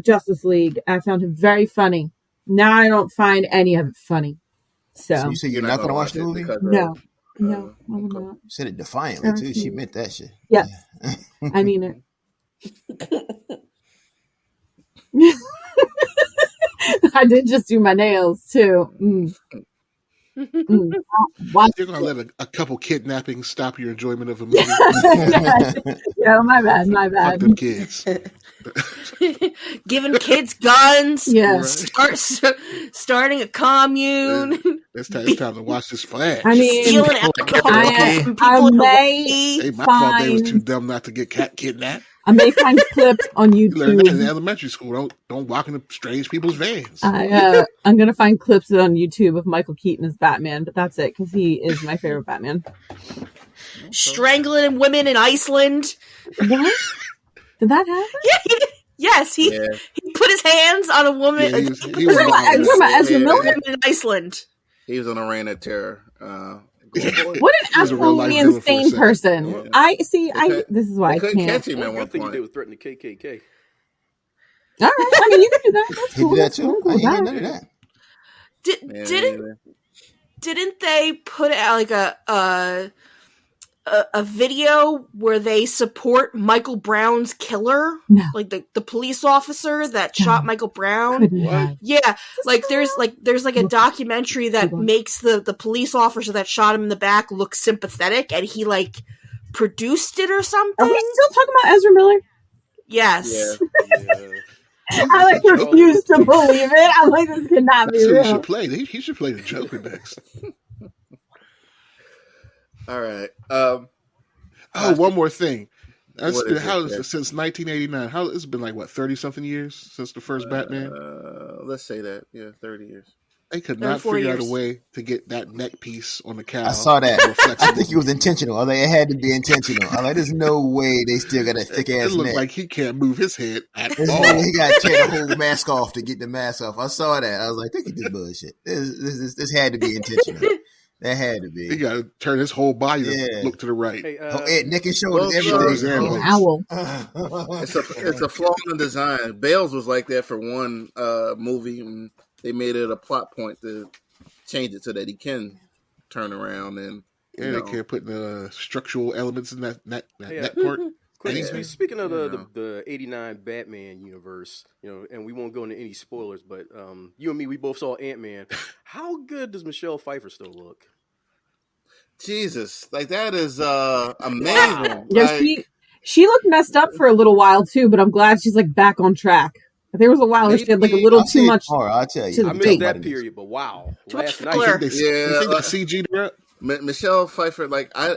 S2: Justice League. I found him very funny. Now I don't find any of it funny. So
S4: you say you're not going to watch the movie?
S2: No. No, I would not.
S4: Said it defiantly too. She meant that shit.
S2: Yes. I mean it. I did just do my nails too.
S3: You're gonna let a couple kidnappings stop your enjoyment of a movie?
S2: Yeah, my bad.
S3: Fuck them kids.
S6: Giving kids guns.
S2: Yeah.
S6: Starting a commune.
S3: It's time to watch this flag.
S2: I mean,
S6: stealing alcohol from people in Hawaii.
S3: Hey, my fault they was too dumb not to get kidnapped.
S2: I may find clips on YouTube.
S3: You learn that in elementary school. Don't walk into strange people's vans.
S2: I'm gonna find clips on YouTube of Michael Keaton as Batman, but that's it because he is my favorite Batman.
S6: Strangling women in Iceland.
S2: What? Did that happen?
S6: Yeah, yes, he put his hands on a woman.
S3: Yeah, he was
S2: Ezra Miller
S6: in Iceland.
S1: He was on a reign of terror.
S2: What an absolutely insane person!
S1: Yeah.
S2: I see. This is why I
S1: couldn't
S2: can't.
S1: catch him at one
S7: Good thing
S1: point.
S7: they was threatening the KKK.
S2: All right, I mean you can do that. That's
S4: He
S2: cool.
S4: did that too. I ain't heard none of that.
S6: Didn't they put out like a video where they support Michael Brown's killer?
S2: No.
S6: Like the police officer that shot Michael Brown?
S2: What?
S6: Yeah, there's a documentary that makes the police officer that shot him in the back look sympathetic, and he like produced it or something.
S2: Are we still talking about Ezra Miller?
S6: Yes.
S7: Yeah.
S2: I refuse to believe it. I'm like, this cannot be
S3: That's who
S2: real.
S3: he should play. He should play the Joker next.
S1: All right.
S3: One more thing. Since
S1: it?
S3: 1989. It's been like 30-something years since the first Batman.
S1: Let's say that. Yeah, 30 years.
S3: They could not
S6: 34
S3: figure out
S6: years.
S3: a way to get that neck piece on the cow.
S4: I saw that. I think it was intentional. I think it had to be intentional. I like, there's no way they still got that thick ass
S3: It looked
S4: neck.
S3: like he can't move his head at
S4: He
S3: all.
S4: got to tear the whole mask off to get the mask off. I saw that. I was like, look at this bullshit. This had to be intentional. That had to
S3: He
S4: be.
S3: got to turn his whole body to look to the right.
S7: Hey,
S4: Neck and shoulders,
S3: everything.
S2: An owl.
S1: It's a flaw in the design. Bales was like that for one movie, and they made it a plot point to change it so that he can turn around and
S3: they can't put the structural elements in that part.
S7: Speaking of the '89 Batman universe, and we won't go into any spoilers, but you and me, we both saw Ant-Man. How good does Michelle Pfeiffer still look?
S1: Jesus, like that is amazing.
S2: Yeah, she looked messed up for a little while too, but I'm glad she's like back on track. There was a while where she had like a little too much.
S4: I'll tell you.
S7: I missed that period, but wow, last night.
S3: You think they CG'd her up?
S1: Michelle Pfeiffer, I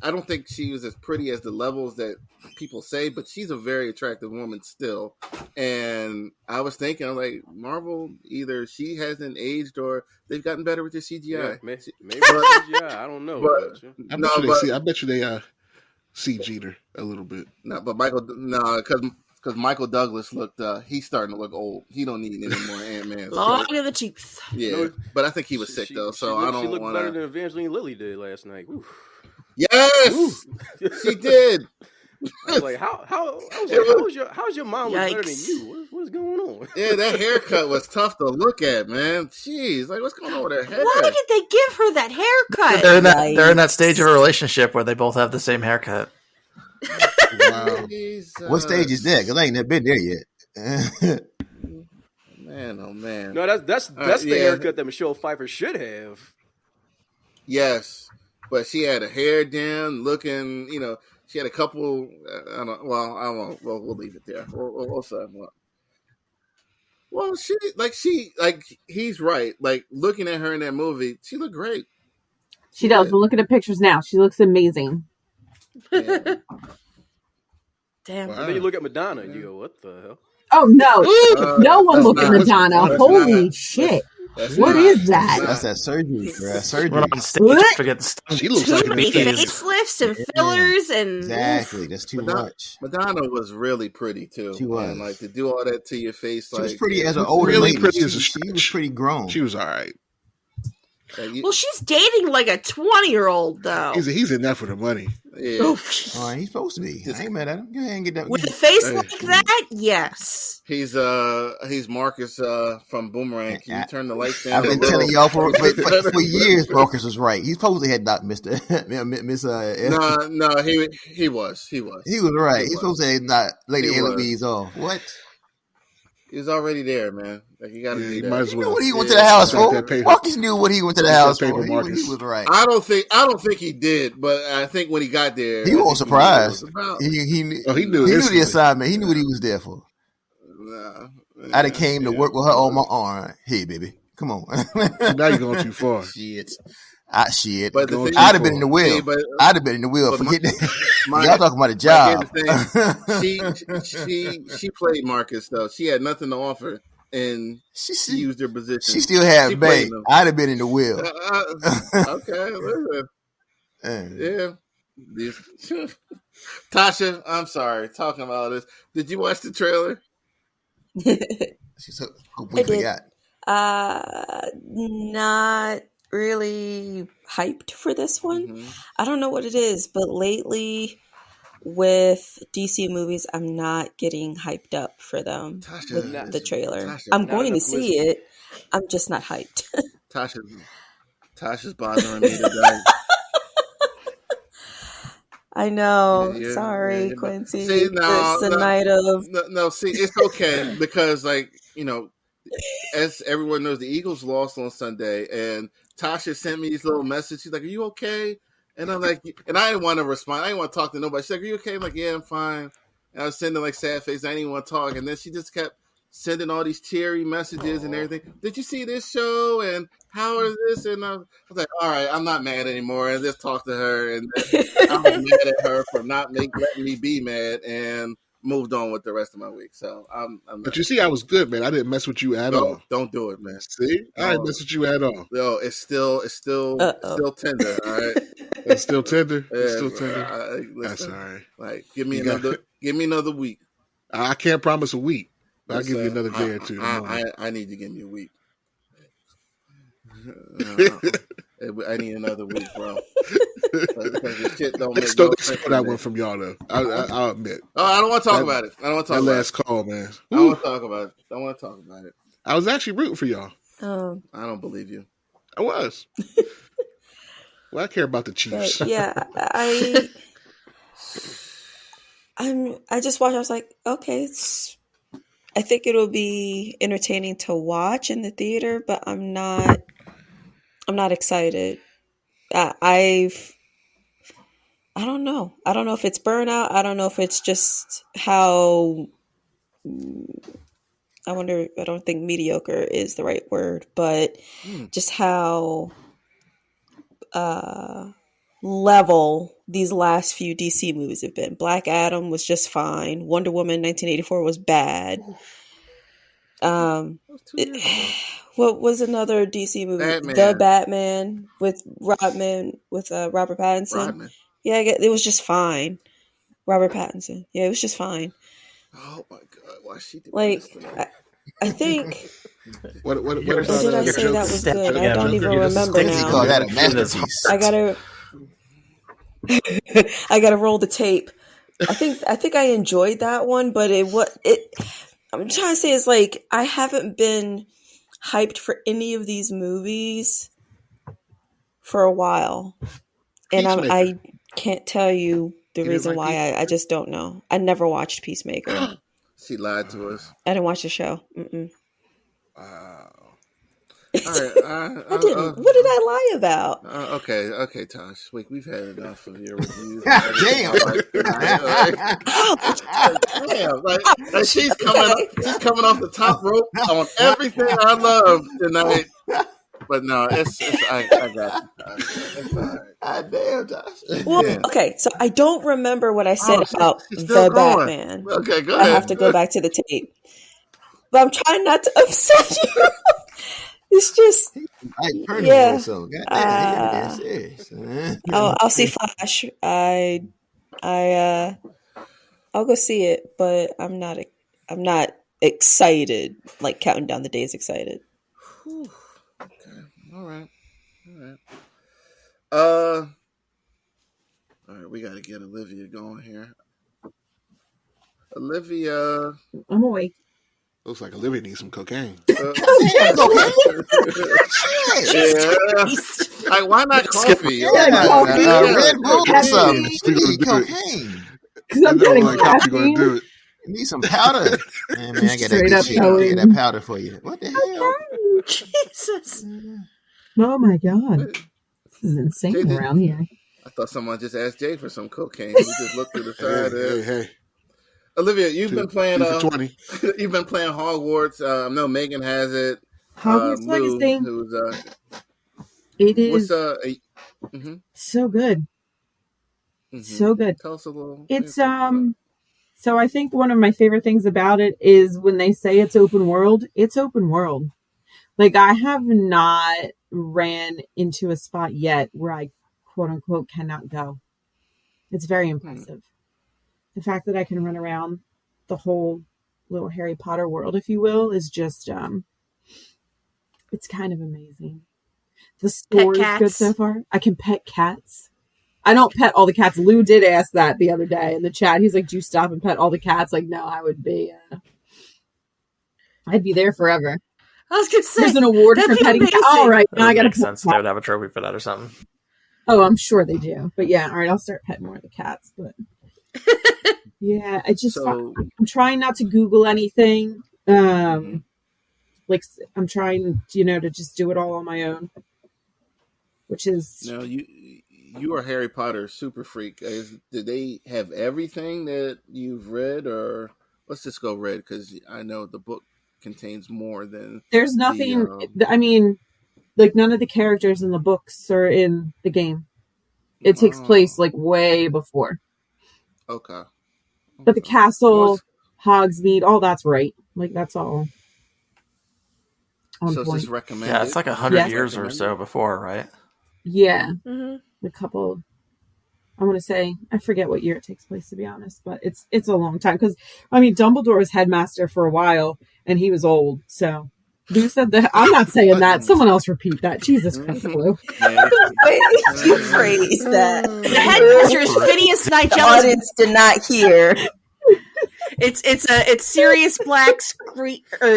S1: don't think she was as pretty as the levels that people say, but she's a very attractive woman still. And I was thinking, Marvel, either she hasn't aged or they've gotten better with their CGI.
S7: Yeah, maybe CGI. I don't know.
S3: I bet you they CG'd her a little bit.
S1: No, but because Michael Douglas looked, he's starting to look old. He don't need any more Ant-Man.
S6: Long in the teeth.
S1: Yeah, but I think he was sick though, so I don't want to.
S7: She looked better than Evangeline Lilly did last night. Ooh.
S1: Yes, she did.
S7: I was like, how's your mom look better than you? What's going on?
S1: Yeah, that haircut was tough to look at, man. Jeez, what's going on with her hair?
S6: Why did they give her that haircut?
S8: They're in that stage of a relationship where they both have the same haircut.
S3: Wow.
S4: What stage is that? Because I ain't never been there yet.
S1: Man, oh man.
S7: No, that's the haircut that Michelle Pfeiffer should have.
S1: Yes, but she had her hair down, looking. She had a couple. I don't. Well, I won't. Well, we'll leave it there. We'll say what. Well, he's right. Like looking at her in that movie, she looked great.
S2: She does. We're looking at pictures now. She looks amazing.
S1: Yeah.
S6: Damn.
S3: Wow.
S7: And then you look at Madonna and you go, what the hell?
S2: Oh no! No one look at Madonna. Holy shit! What is that?
S4: That's that surgery, bro. Surgery.
S8: We're on stage to get the
S3: She looks
S6: Too
S3: like
S6: many
S3: an
S6: facelifts and fillers and
S4: Exactly. That's too much.
S1: Madonna was really pretty too.
S4: She was.
S1: And, to do all that to your face.
S4: She was pretty as an older
S3: really
S4: lady.
S3: pretty as a
S4: She was
S3: stretch.
S4: pretty grown.
S3: She was all right.
S6: Well, she's dating like a 20-year-old though.
S3: He's in that for the money.
S1: Yeah.
S4: Oh, he's supposed to be. I ain't mad at him. Go ahead and get that.
S6: With a face like that, yes.
S1: He's Marcus from Boomerang. Can you turn the lights down?
S4: I've been telling y'all for years Marcus was right. He supposedly had not missed it. Miss
S1: No, he was.
S4: He was right. He's supposed to have not Lady Eloise off. What?
S1: He was already there, man. Like, you got to do that.
S3: Might as well.
S4: You know what he went to the house for? Marcus knew what he went to the house for. He was right.
S1: I don't think he did, but I think when he got there,
S4: he wasn't surprised. He knew the assignment. He knew what he was there for. I'd have came to work with her on my arm. Hey, baby, come on.
S3: Now you're going too far.
S4: Shit.
S1: But
S4: I'd have been in the wheel. I'd have been in the wheel. Forget that. Y'all talking about a job.
S1: She played Marcus though. She had nothing to offer, and she used her position.
S4: She still had Bay. I'd have been in the wheel.
S1: Okay, listen. Yeah. Tasha, I'm sorry. Talking about this. Did you watch the trailer?
S5: I did. Not really hyped for this one. Mm-hmm. I don't know what it is, but lately with DC movies, I'm not getting hyped up for them with the trailer. I'm going to see it. I'm just not hyped.
S1: Tasha's bothering me today.
S5: I know. Yeah, sorry, Quincy. See, it's a night of...
S1: No, see, it's okay because, like, you know, as everyone knows, the Eagles lost on Sunday, and Tasha sent me these little messages. She's like, "Are you okay?" And I'm like, and I didn't want to respond. I didn't want to talk to nobody. She's like, "Are you okay?" I'm like, "Yeah, I'm fine." And I was sending like sad face. I didn't even want to talk. And then she just kept sending all these teary messages and everything. Did you see this show? And how is this? And I was like, all right, I'm not mad anymore. And just talked to her. And then I was mad at her for not letting me be mad and moved on with the rest of my week. So I'm
S3: but you see, I was good, man. I didn't mess with you at all.
S1: Don't do it, man.
S3: See? I didn't mess with you at all.
S1: No, it's still tender, all right?
S3: It's still tender?
S1: Yeah,
S3: it's still tender?
S1: Listen,
S3: that's all right.
S1: Like, give me another week.
S3: I can't promise a week. I'll give you another day or two.
S1: I need to give me a week. I need another week, bro. Shit don't make no sense.
S3: That one from y'all, though. I'll admit.
S1: Oh, I don't want to talk about it. I don't want to talk about it.
S3: Last call, man.
S1: I don't want to talk about it. I don't want to talk about it.
S3: I was actually rooting for y'all.
S1: I don't believe you.
S3: I was. Well, I care about the Chiefs.
S5: Yeah, I just watched. I was like, okay, I think it'll be entertaining to watch in the theater, but I'm not excited. I don't know. I don't know if it's burnout. I don't know if it's just how. I don't think mediocre is the right word, but just how level these last few DC movies have been. Black Adam was just fine. Wonder Woman 1984 was bad. What was another DC movie?
S1: Batman.
S5: The Batman with Robert Pattinson.
S1: Rodman.
S5: Yeah, it was just fine. Robert Pattinson. Yeah, it was just fine.
S1: Oh my god, why is she doing
S5: like
S1: this to me?
S5: I think.
S3: What
S5: or did I say that was good? I don't even remember now.
S4: Call that a masterpiece.
S5: I gotta roll the tape. I think I enjoyed that one, but I'm trying to say is like I haven't been hyped for any of these movies for a while, and I can't tell you the reason why. I just don't know. I never watched Peacemaker.
S1: She lied to us.
S5: I didn't watch the show. Mm-mm.
S1: Wow.
S5: All right, I didn't. What did I lie about?
S1: Okay, Tosh. We've had enough of your reviews.
S4: Damn.
S1: Like she's coming off the top rope on everything I love tonight. But no, I got you. It's all right.
S4: Damn, Tosh.
S5: Well, okay, so I don't remember what I said about the Batman.
S1: Okay, go ahead.
S5: I have to go back to the tape. But I'm trying not to upset you. It's just, I'll see Flash. I'll go see it, but I'm not excited. Like counting down the days, excited.
S1: Okay, all right. All right, we got to get Olivia going here. Olivia,
S2: I'm awake.
S3: Looks like Olivia needs some cocaine.
S4: Damn, cocaine.
S1: Yeah. Why not coffee?
S4: Yeah, Red Bull or something.
S3: We're
S4: You
S3: gonna
S4: need
S3: do it.
S4: cocaine.
S2: Because I'm getting
S3: How you gonna
S2: caffeine.
S3: do it?
S4: You need some powder. Man, I got
S2: Straight
S4: that
S2: up
S4: shit. Get
S2: going.
S4: that powder for you. What the hell?
S6: Jesus.
S2: Oh my god. This is insane
S1: Jay,
S2: around here.
S1: I thought someone just asked Jay for some cocaine. He just looked through the side.
S3: Hey.
S1: Olivia, you've been playing.
S3: 20.
S1: You've been playing Hogwarts. No, Megan has it.
S2: Hogwarts
S1: Lou,
S2: Legacy.
S1: who's
S2: It is so good. So good.
S1: Tell us a little.
S2: It's so I think one of my favorite things about it is when they say it's open world. It's open world. Like, I have not ran into a spot yet where I quote unquote cannot go. It's very impressive. The fact that I can run around the whole little Harry Potter world, if you will, is just it's kind of amazing. The story is good so far. I can pet cats. I don't pet all the cats. Lou did ask that the other day in the chat. He's like, "Do you stop and pet all the cats?" Like, no, I would be. I'd be there forever.
S6: I was gonna say
S2: there's an award for petting cats. All right, now I got to.
S8: Make sense. They would have a trophy for that or something.
S2: Oh, I'm sure they do. But yeah, all right, I'll start petting more of the cats. But yeah, I'm trying not to Google anything. Like, I'm trying, to just do it all on my own, which is.
S1: No, you are Harry Potter super freak. Did they have everything that you've read, or let's just go read because I know the book contains more than.
S2: There's nothing. I mean, like, none of the characters in the books are in the game. It takes place like way before.
S1: Okay.
S2: But the castle, Hogsmeade, all that's right. Like, that's all.
S1: So it's just recommended.
S8: Yeah, it's like 100 years or so before, right?
S2: Yeah. A couple. I want to say, I forget what year it takes place, to be honest, but it's a long time. Because, I mean, Dumbledore was headmaster for a while, and he was old, so. Who said that? I'm not saying that. Someone else repeat that. Jesus Christ, Lou.
S5: You phrased that.
S6: The headmaster is Phineas Nigella's.
S5: The audience did not hear.
S6: It's Sirius Black's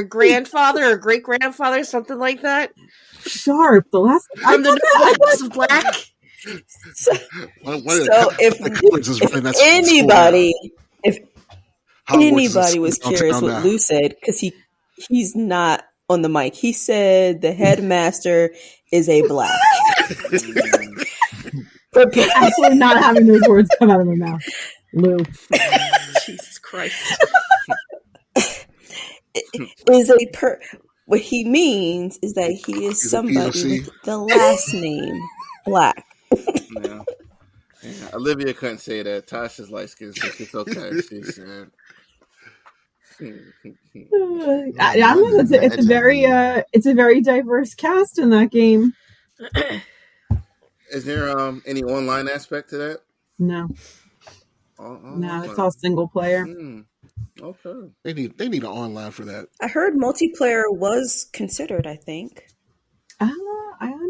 S6: grandfather or great grandfather, something like that.
S2: Sharp. The last
S6: from the House of Black.
S5: So if anybody was curious what Lou said, because he's not on the mic. He said the headmaster is a black.
S2: Absolutely not having those words come out of my mouth. Lou.
S6: Jesus Christ.
S5: What he means is that he is somebody with the last name Black.
S1: Yeah. Olivia couldn't say that. Tash is light skinned, so it's okay. She said.
S2: I don't know. It's a very diverse cast in that game.
S1: Is there any online aspect to that?
S2: No. No, it's all single player.
S1: Okay.
S3: They need an online for that.
S5: I heard multiplayer was considered, I think.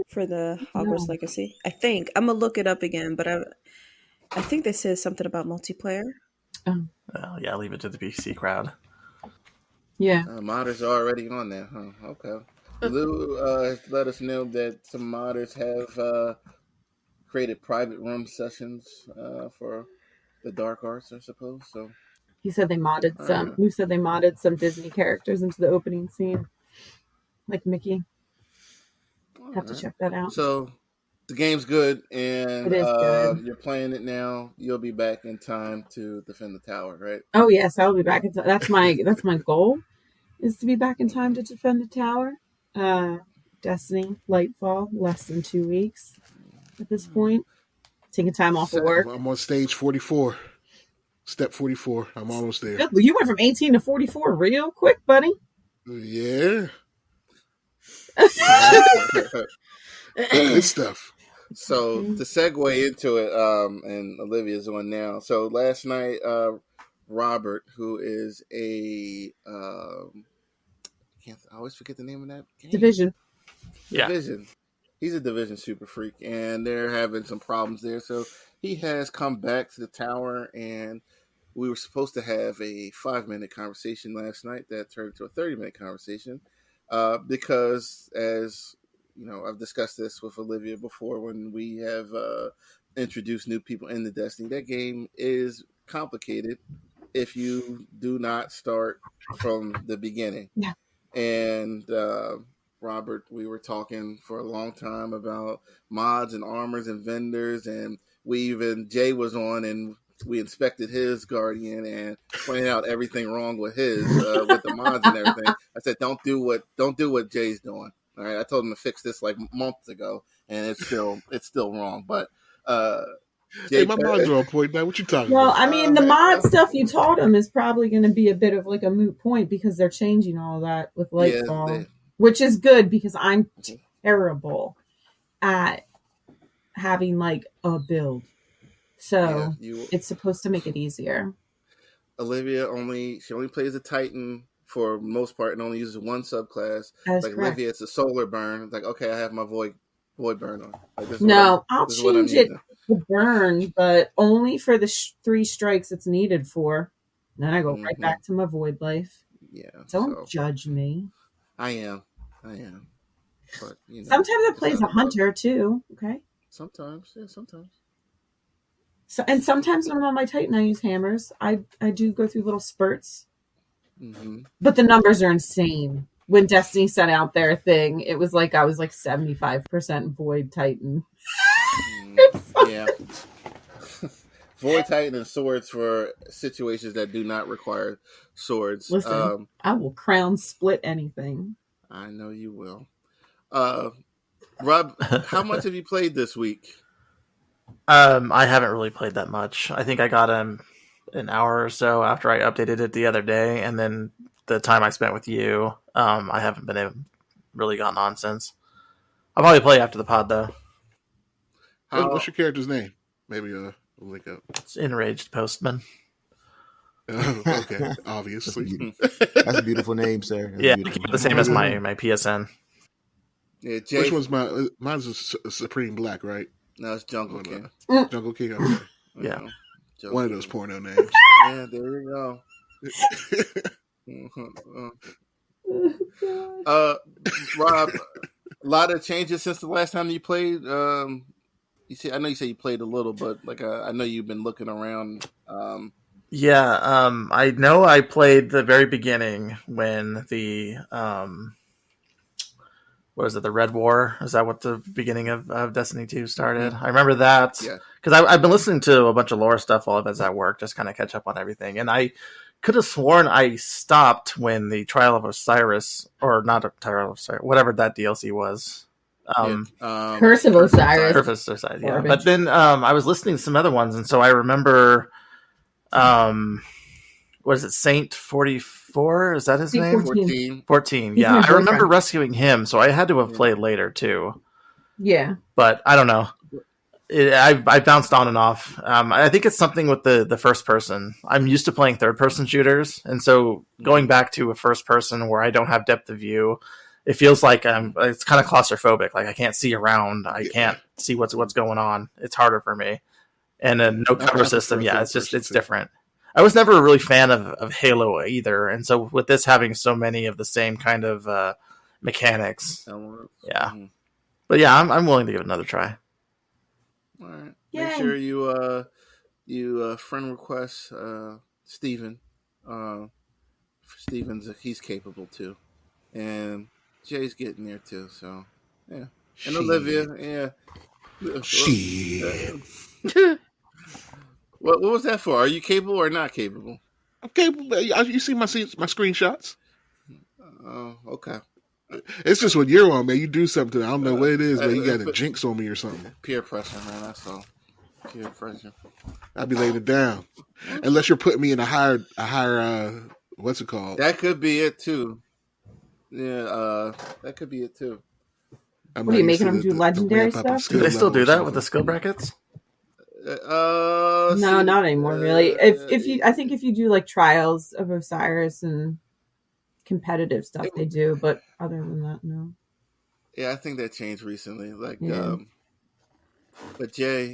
S5: For the Hogwarts Legacy. I think. I'm gonna look it up again, but I think this says something about multiplayer.
S2: Oh.
S8: Well, yeah, leave it to the PC crowd.
S2: Yeah.
S1: Modders are already on there, huh? Okay. Lou has let us know that some modders have created private room sessions for the dark arts, I suppose. So
S2: he said they modded some. Lou said they modded some Disney characters into the opening scene, like Mickey. Have to check that out.
S1: So the game's good, and
S2: it is good.
S1: You're playing it now. You'll be back in time to defend the tower, right?
S2: Oh yes, I'll be back in time. That's my goal, is to be back in time to defend the tower. Destiny, Lightfall, less than 2 weeks at this point. Taking time off of work.
S3: I'm on stage 44. Step 44. I'm almost there.
S2: Good. You went from 18 to 44 real quick, buddy.
S3: Yeah. Good stuff.
S1: So to segue into it, and Olivia's on now. So last night, Robert, who is I always forget the name of that game.
S2: Division.
S8: Yeah.
S1: Division. he's a Division super freak, and they're having some problems there. So he has come back to the tower, and we were supposed to have a 5-minute conversation last night that turned into a 30-minute conversation because, as you know, I've discussed this with Olivia before when we have introduced new people into Destiny. That game is complicated if you do not start from the beginning.
S2: Yeah.
S1: And Robert, we were talking for a long time about mods and armors and vendors, and Jay was on and we inspected his Guardian and pointed out everything wrong with his with the mods and everything. I said, don't do what Jay's doing. All right, I told him to fix this like months ago, and it's still wrong. But Jay,
S3: hey, my mods are on point now. What you talking
S2: Well,
S3: about?
S2: I mean, the mod stuff you taught him is probably going to be a bit of like a moot point because they're changing all that with Lightfall, which is good because I'm terrible at having like a build. So it's supposed to make it easier.
S1: Olivia only plays a Titan for most part and only uses one subclass.
S2: That's
S1: like
S2: correct.
S1: Olivia, it's a solar burn. It's like, okay, I have my void burn on. Like,
S2: I'll change it to burn, but only for the 3 strikes it's needed for. And then I go right back to my void life.
S1: Yeah.
S2: Don't judge me.
S1: I am. But
S2: sometimes it plays a hunter too. Okay.
S1: Sometimes.
S2: So, and sometimes when I'm on my Titan, I use hammers. I do go through little spurts.
S1: Mm-hmm.
S2: But the numbers are insane. When Destiny sent out their thing, it was like I was like 75% Void Titan.
S1: Yeah. Void Titan and swords for situations that do not require swords.
S2: Listen, I will crown split anything.
S1: I know you will. Rob, how much have you played this week?
S8: I haven't really played that much. I think I got him an hour or so after I updated it the other day, and then the time I spent with you, I haven't been really gotten on since. I'll probably play after the pod though.
S3: What's your character's name? Maybe we'll link up.
S8: It's Enraged Postman.
S3: Okay, obviously.
S4: That's a beautiful name, sir.
S8: That's keep it the same as my PSN.
S1: Yeah, Jay,
S3: which one's mine's a Supreme Black, right?
S1: No, it's Jungle King.
S3: Jungle King. Okay.
S8: Yeah,
S3: one of those porno names.
S1: Yeah, there we go. Rob, a lot of changes since the last time you played. I know you said you played a little, but like I know you've been looking around.
S8: I know I played the very beginning when the what is it, the Red War? Is that what the beginning of Destiny 2 started? I remember that because I've been listening to a bunch of lore stuff while I was at work, just kind of catch up on everything. And I could have sworn I stopped when the Trial of Osiris, or not a Trial of Osiris, whatever that DLC was.
S2: Curse of Osiris.
S8: Curse of Osiris, yeah. But then I was listening to some other ones, and so I remember, what is it, Saint 44? Is that his name? 14. Yeah, I remember rescuing him, so I had to have played later too.
S2: Yeah,
S8: but I don't know. I bounced on and off. I think it's something with the first person. I'm used to playing third person shooters, and so going back to a first person where I don't have depth of view, it feels like it's kind of claustrophobic. Like I can't see around. I can't see what's going on. It's harder for me. And a no cover system, it's different. I was never a really fan of Halo either, and so with this having so many of the same kind of mechanics, but yeah, I'm willing to give it another try.
S1: All right, make sure you friend request Steven. Steven's he's capable too, and Jay's getting there too. So yeah, and Olivia, What was that for? Are you capable or not capable?
S3: I'm capable. You see my screenshots.
S1: Oh, okay.
S3: It's just when you're on, man, you do something. I don't know what it is, man. You got a jinx on me or something.
S1: Peer pressure, man. That's all. Peer pressure.
S3: I'll be laying it down, unless you're putting me in a higher. What's it called?
S1: That could be it too. Yeah, that could be it too.
S2: What are you making them do legendary stuff?
S8: Do they still do that with the skill brackets?
S2: No, not anymore. Really, I think if you do like Trials of Osiris and competitive stuff, they do. But other than that, no.
S1: Yeah, I think that changed recently. Like,
S2: Yeah.
S1: but Jay,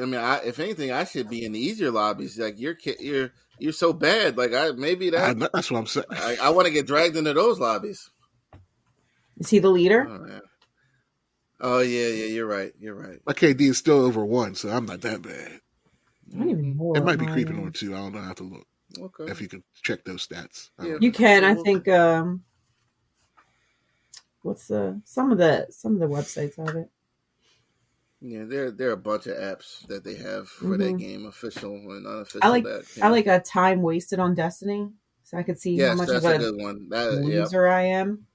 S1: I mean, if anything, I should be in the easier lobbies. Like, you're so bad. Like,
S3: That's what I'm saying.
S1: I want to get dragged into those lobbies.
S2: Is he the leader?
S1: Oh, man. Oh yeah, you're right.
S3: My KD is still over 1, so I'm not that bad.
S2: I don't even know.
S3: It might be creeping on 2. I don't know. I have to look.
S1: Okay.
S3: If you can check those stats.
S1: Yeah.
S2: You can. I think. What's some of the websites have it?
S1: Yeah, there are a bunch of apps that they have for that game, official and unofficial.
S2: I like a time wasted on Destiny, so I could see how much of a
S1: good one.
S2: loser I am.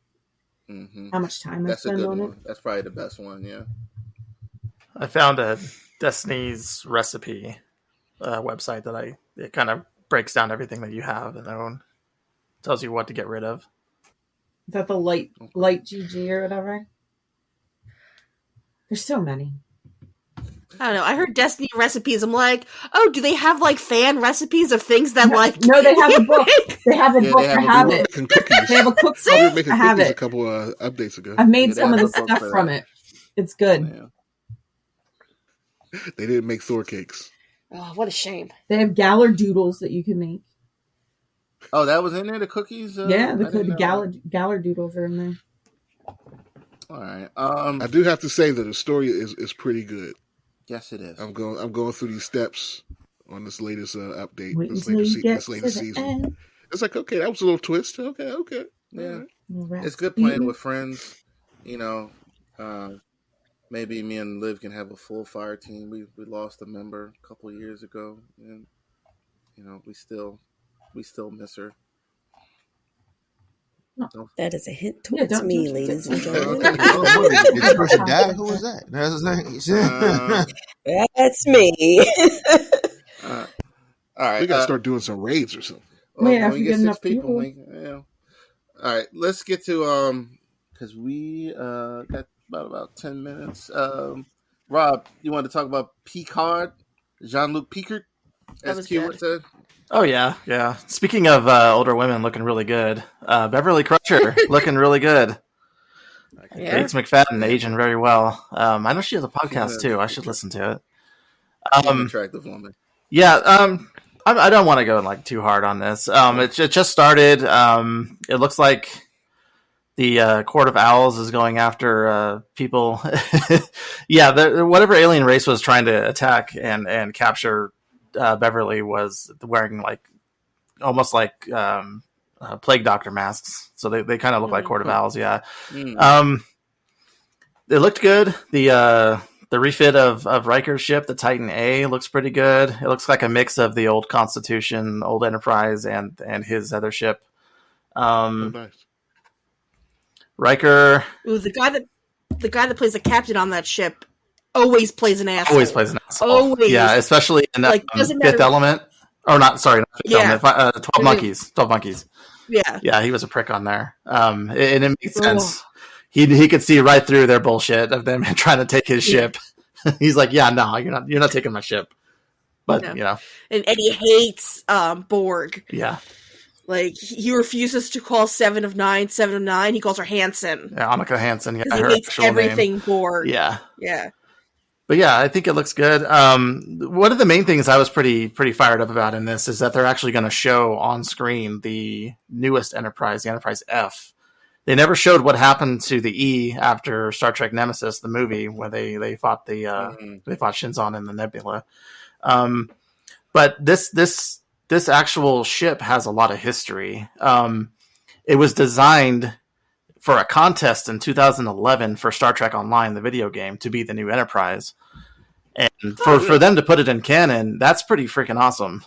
S1: Mm-hmm.
S2: How much time I spend on it.
S1: That's probably the best one. Yeah.
S8: I found a Destiny's recipe website that it kind of breaks down everything that you have and own, tells you what to get rid of.
S2: Is that the light GG or whatever? There's so many.
S6: I don't know. I heard Destiny recipes. I'm like, oh, do they have like fan recipes of things that like?
S2: No, they have a book. They have a book. I have it. They have a cookbook. I have it.
S3: A couple of updates ago.
S2: I've made some of the stuff from it. It's good.
S3: Yeah. They didn't make Thor cakes.
S6: Oh, what a shame.
S2: They have Galler doodles that you can make.
S1: Oh, that was in there. The cookies.
S2: Yeah, the Galler doodles are in there.
S1: All right.
S3: I do have to say that the story is pretty good.
S1: Yes, it is.
S3: I'm going through these steps on this latest update.
S2: Wait
S3: this latest season.
S2: End.
S3: It's like, okay, that was a little twist. Okay.
S1: Yeah,
S2: right.
S1: It's good playing with friends. You know, maybe me and Liv can have a full fire team. We lost a member a couple of years ago, and you know we still miss her.
S5: That is a hint towards me, ladies and gentlemen.
S4: Did the person die? Who was that?
S5: That's me.
S1: All right,
S3: we gotta start doing some raids or something.
S1: Well,
S2: yeah,
S1: when we get 6 people, all right, let's get to because we got about 10 minutes. Rob, you want to talk about Picard, Jean-Luc Picard, as Keyword said?
S8: Oh, yeah. Speaking of older women looking really good, Beverly Crusher looking really good. Grace McFadden aging very well. I know she has a podcast too. I should listen to it.
S1: Attractive woman.
S8: Yeah. I don't want to go like too hard on this. It just started. It looks like the Court of Owls is going after people. Yeah, whatever alien race was trying to attack and capture Beverly was wearing like almost like plague doctor masks, so they kind of look like Court of Owls. Yeah. It looked good. The refit of Riker's ship, the Titan A, looks pretty good. It looks like a mix of the old Constitution, old Enterprise, and his other ship.
S3: Nice.
S8: Riker.
S6: Ooh, the guy that plays the captain on that ship always plays an asshole.
S8: Always plays an asshole.
S6: Always.
S8: Yeah, especially in Fifth Element. Or not, sorry, not Fifth Element. 12 Monkeys. 12 Monkeys.
S6: Yeah.
S8: Yeah, he was a prick on there. And it makes sense. He could see right through their bullshit of them trying to take his ship. He's like, yeah, no, you're not taking my ship. But, you know.
S6: And he hates Borg.
S8: Yeah.
S6: Like, he refuses to call 7 of 9. He calls her Hansen.
S8: Yeah, Annika Hansen. Yeah,
S6: he hates everything Borg.
S8: Yeah.
S6: Yeah.
S8: But yeah, I think it looks good. One of the main things I was pretty fired up about in this is that they're actually going to show on screen the newest Enterprise, the Enterprise F. They never showed what happened to the E after Star Trek Nemesis, the movie, where they fought they fought Shinzon in the Nebula. But this actual ship has a lot of history. It was designed for a contest in 2011 for Star Trek Online, the video game, to be the new Enterprise. And for them to put it in canon, that's pretty freaking awesome.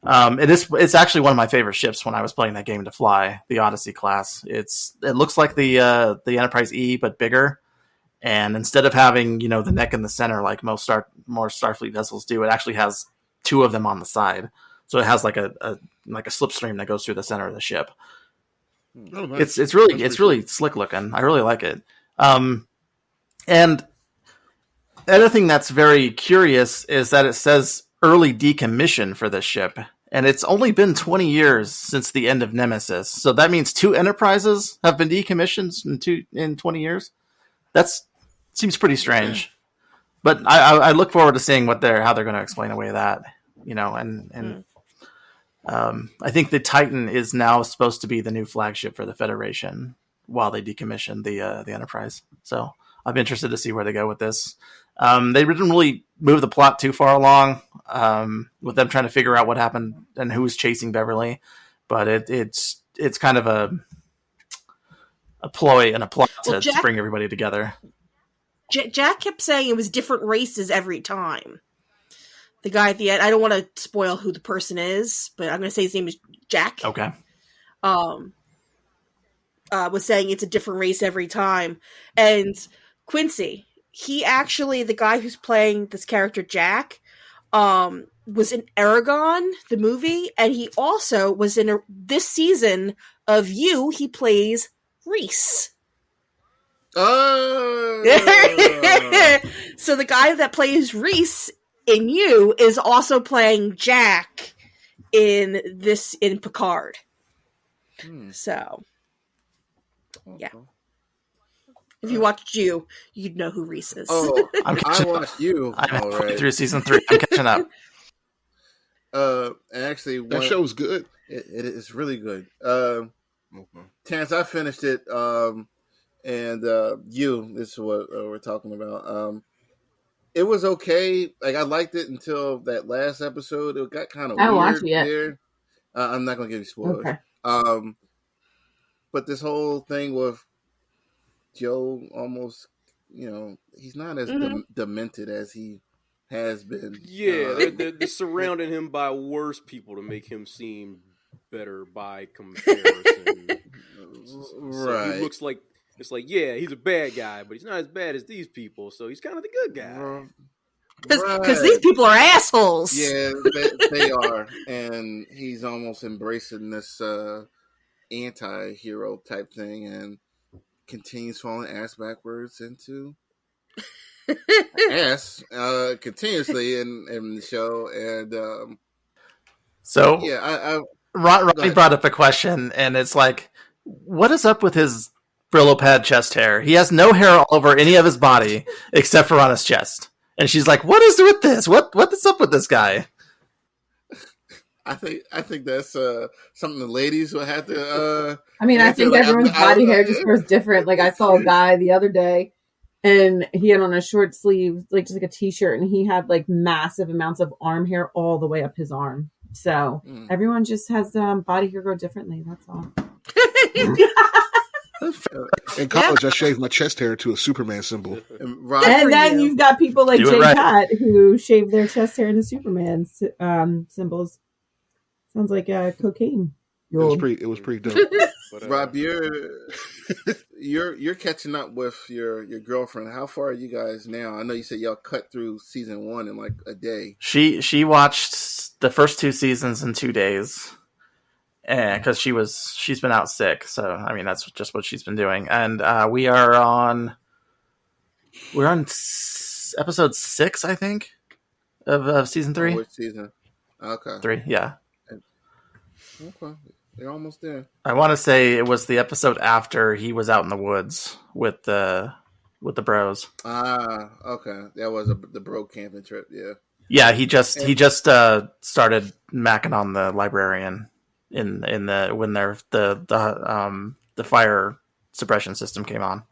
S8: It's actually one of my favorite ships when I was playing that game to fly, the Odyssey class. It looks like the Enterprise E, but bigger. And instead of having, the neck in the center like more Starfleet vessels do, it actually has 2 of them on the side. So it has like a slipstream that goes through the center of the ship. Oh, nice. It's really slick looking. I really like it. And the other thing that's very curious is that it says early decommission for this ship, And it's only been 20 years since the end of Nemesis. So that means 2 Enterprises have been decommissioned in 20 years. That seems pretty strange. But I look forward to seeing how they're going to explain away that, and I think the Titan is now supposed to be the new flagship for the Federation while they decommission the Enterprise. So I'm interested to see where they go with this. They didn't really move the plot too far along with them trying to figure out what happened and who was chasing Beverly, but it's kind of a ploy and a plot to bring everybody together.
S6: Jack kept saying it was different races every time. The guy at the end, I don't want to spoil who the person is, but I'm going to say his name is Jack.
S8: Okay.
S6: Was saying it's a different race every time. And Quincy, he actually, the guy who's playing this character Jack, was in Aragon, the movie, and he also was in this season of You, he plays Reese.
S1: Oh.
S6: So the guy that plays Reese in You is also playing Jack in Picard. So yeah. If you watched You, you'd know who Reese is.
S1: Oh, I watched You.
S8: I'm through season 3. I'm catching up.
S1: Actually,
S3: that show's good.
S1: It is really good. Terrence, I finished it. And You, this is what we're talking about. It was okay. Like, I liked it until that last episode. It got kind of weird there. I'm not gonna give you spoilers.
S2: Okay.
S1: But this whole thing with Joe, almost, he's not as demented as he has been.
S7: Yeah, they're surrounding him by worse people to make him seem better by comparison.
S1: Right.
S7: So he looks like. It's like, yeah, he's a bad guy, but he's not as bad as these people, so he's kind of the good guy.
S6: Because these people are assholes.
S1: Yeah, they are. And he's almost embracing this anti-hero type thing and continues falling ass backwards into ass continuously in the show. And
S8: so,
S1: yeah,
S8: Rodney brought up a question, and it's like, what is up with his Brillo pad chest hair? He has no hair all over any of his body except for on his chest. And she's like, what is with this? What is up with this guy?
S1: I think that's something the ladies will have to
S2: I think everyone's body hair just grows different. Like, I saw a guy the other day and he had on a short sleeve, like just like a t-shirt, and he had like massive amounts of arm hair all the way up his arm. So everyone just has body hair grow differently. That's all.
S3: In college, I shaved my chest hair to a Superman symbol.
S2: And then you've got people like Jay Pat who shave their chest hair into Superman symbols. Sounds like cocaine.
S3: It was pretty dope.
S1: Rob, you're catching up with your girlfriend. How far are you guys now? I know you said y'all cut through season 1 in like a day.
S8: She watched the first 2 seasons in 2 days. Because she's been out sick, so I mean that's just what she's been doing, and we're on episode 6, I think, of season 3.
S1: Which season? Okay,
S8: 3, yeah.
S1: Okay, they're almost there.
S8: I want to say it was the episode after he was out in the woods with the bros.
S1: Okay, that was the bro camping trip.
S8: Yeah. He just started macking on the librarian. In when the fire suppression system came on,